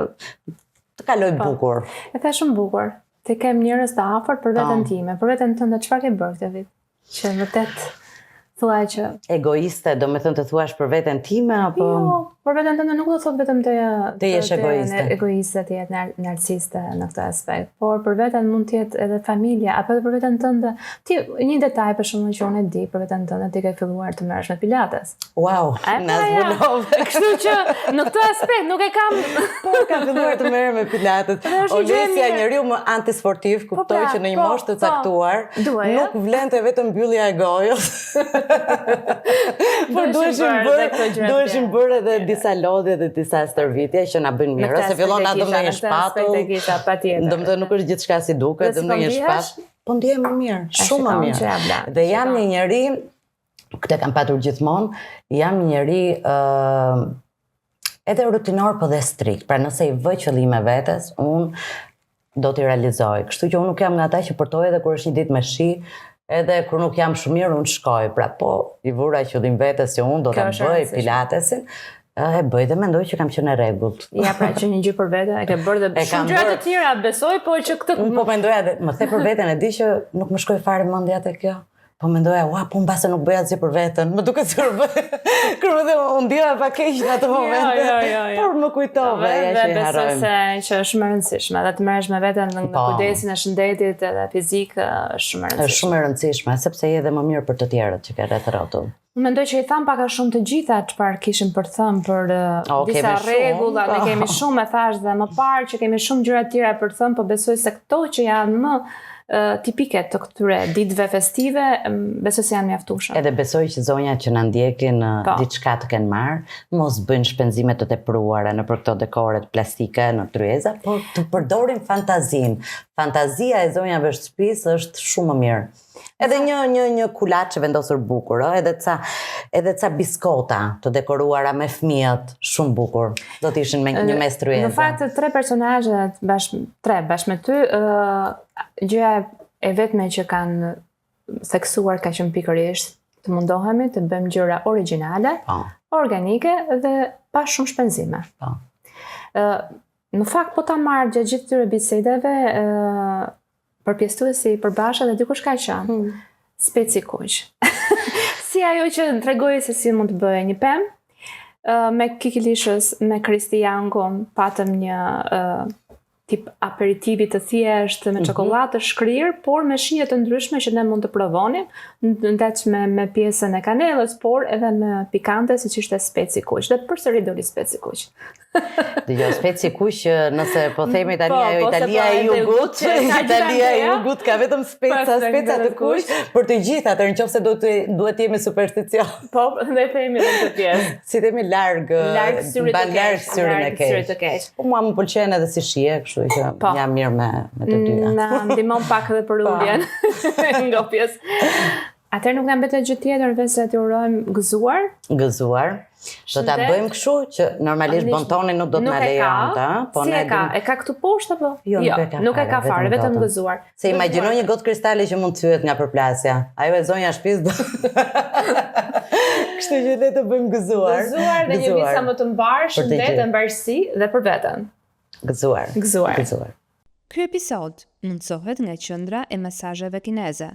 të kaloj bukur. E the shumë bukur. Të kem njerëz të afërt për veten time, për veten tënde, çfarë ke bërë këtë vit? Që vërtet thua që egoiste, do me thënë të thuash për veten time apo jo, për veten tënde nuk do thot vetëm të jesh egoiste, të jetë narcisiste në këtë aspekt, por për veten mund të jetë edhe familja apo edhe për veten tënde. Ti një detaj për shembull që unë e di për veten tënde, ti ke filluar të merresh me pilates. Wow, na zbulove. Kështu që në këtë aspekt nuk e kam kam filluar të merrem me pilates. Olesja njeriu më antisportiv, kuptoj që në një moshë të caktuar nuk vlente vetëm mbyllja e gojës. Por duheshim bërë edhe disa lodhje dhe disa stërvitje që na bëjnë mirë, se fillon atë me një shpatull. Domethënë nuk është gjithçka si duket, do me një shpatë. Po ndihem më mirë, shumë më mirë. Dhe jam një njeri, këtë kam patur gjithmonë, jam një njeri edhe rutinor po dhe strikt. Pra nëse i vë qëllime vetes, unë do t'i realizoj. Kështu që unë nuk jam nga ata që përtoj edhe kur është një ditë me shi, edhe kur nuk jam shumë mirë, unë shkoj. Pra po, i vura qëllim vetes që unë do t'a bëj pilatesin, e bëj dhe mendoj që kam qenë e rregullt. Ja, pra që një gjë për vete, e ke bërë dhe shumë gjëra të tjera, besoj, po që këtë... Unë po mendoja dhe, më the për veten, e di që nuk më shkoj fare mendja te kjo. Po mendoja, po mbase nuk bëja asgjë për veten. Më duket se kur unë ndjeva pak keq në atë moment. Por më kujtove, ja që i harrojmë. Besoj që është shumë e rëndësishme, dhe të merresh me veten në kujdesin e shëndetit edhe fizik është shumë e rëndësishme. Është shumë e rëndësishme, sepse je edhe më mirë për të tjerët që ke rreth rrotull. Mendoj që i tham pak a shumë të gjitha çfarë kishim për thënë për disa rregulla, ne kemi shumë, e thash dhe më parë që kemi shumë gjëra të tjera për thënë, po besoj se këto që janë më tipike të këtyre ditëve festive, besoj se janë mjaftueshme. Edhe besoj që zonjat që na ndjekin diçka të kenë marrë, mos bëjnë shpenzime të tepruara në për këto dekoret plastike në tryeza, por të përdorin fantazin. Fantazia e zonjave shtëpisë është shumë më mirë. Edhe një kulaç vendosur bukur, edhe ca biskota të dekoruara me fëmijët, shumë bukur. Do të ishin me një mes tryeze. Në fakt 3 personazhe bashkë me ty, gjëja e vetme që kanë theksuar ka qenë pikërisht të mundohemi të bëjmë gjëra origjinale, organike dhe pa shumë shpenzime. Në fakt po ta marr gjatë gjithë këtyre bisedave, përpjestuesi i përbashkët dhe dikush ka qenë speci kuq. Si ajo që tregoi se si mund të bëjë një pemë, me Kikilishës, me Kristi Jankun, patëm një tip aperitivi të thjeshtë me çokoladë të shkrirë, por me shije të ndryshme që ne mund të provonim, ndaq me pjesën e kanelës, por edhe me pikante siç ishte speci kuq. Dhe përsëri doli speci kuq. Dëgjoj, speci kuq, nëse po themi tani ajo Italia e Jugut, Italia e Jugut ka vetëm speca të kuq për të gjithë, atëherë nëse duhet të jemi supersticion. Po, ne themi në këtë pjesë. Si themi larg syrin e keq. Po mua më pëlqen edhe si shije, kështu që jam mirë me të dyja. Na ndihmon pak edhe për ulljen nga pjesë. Atëherë nuk na mbetet gjë tjetër veç se t'ju urojmë gëzuar. Gëzuar. Do ta bëjmë kështu që normalisht bontoni nuk do të na lejon ta, po ne e ka këtu poshtë apo? Jo, nuk e ka fare, vetëm gëzuar. Se imagjinoj një gotë kristale që mund të thyet nga përplasja. Ajo e zonja shtëpisë do. Kështu që le të bëjmë gëzuar. Gëzuar dhe një vit sa më të mbar, shëndet dhe mbarësi dhe për veten. Gëzuar. Ky episod mundsohet nga Qendra e Mesazheve Kineze.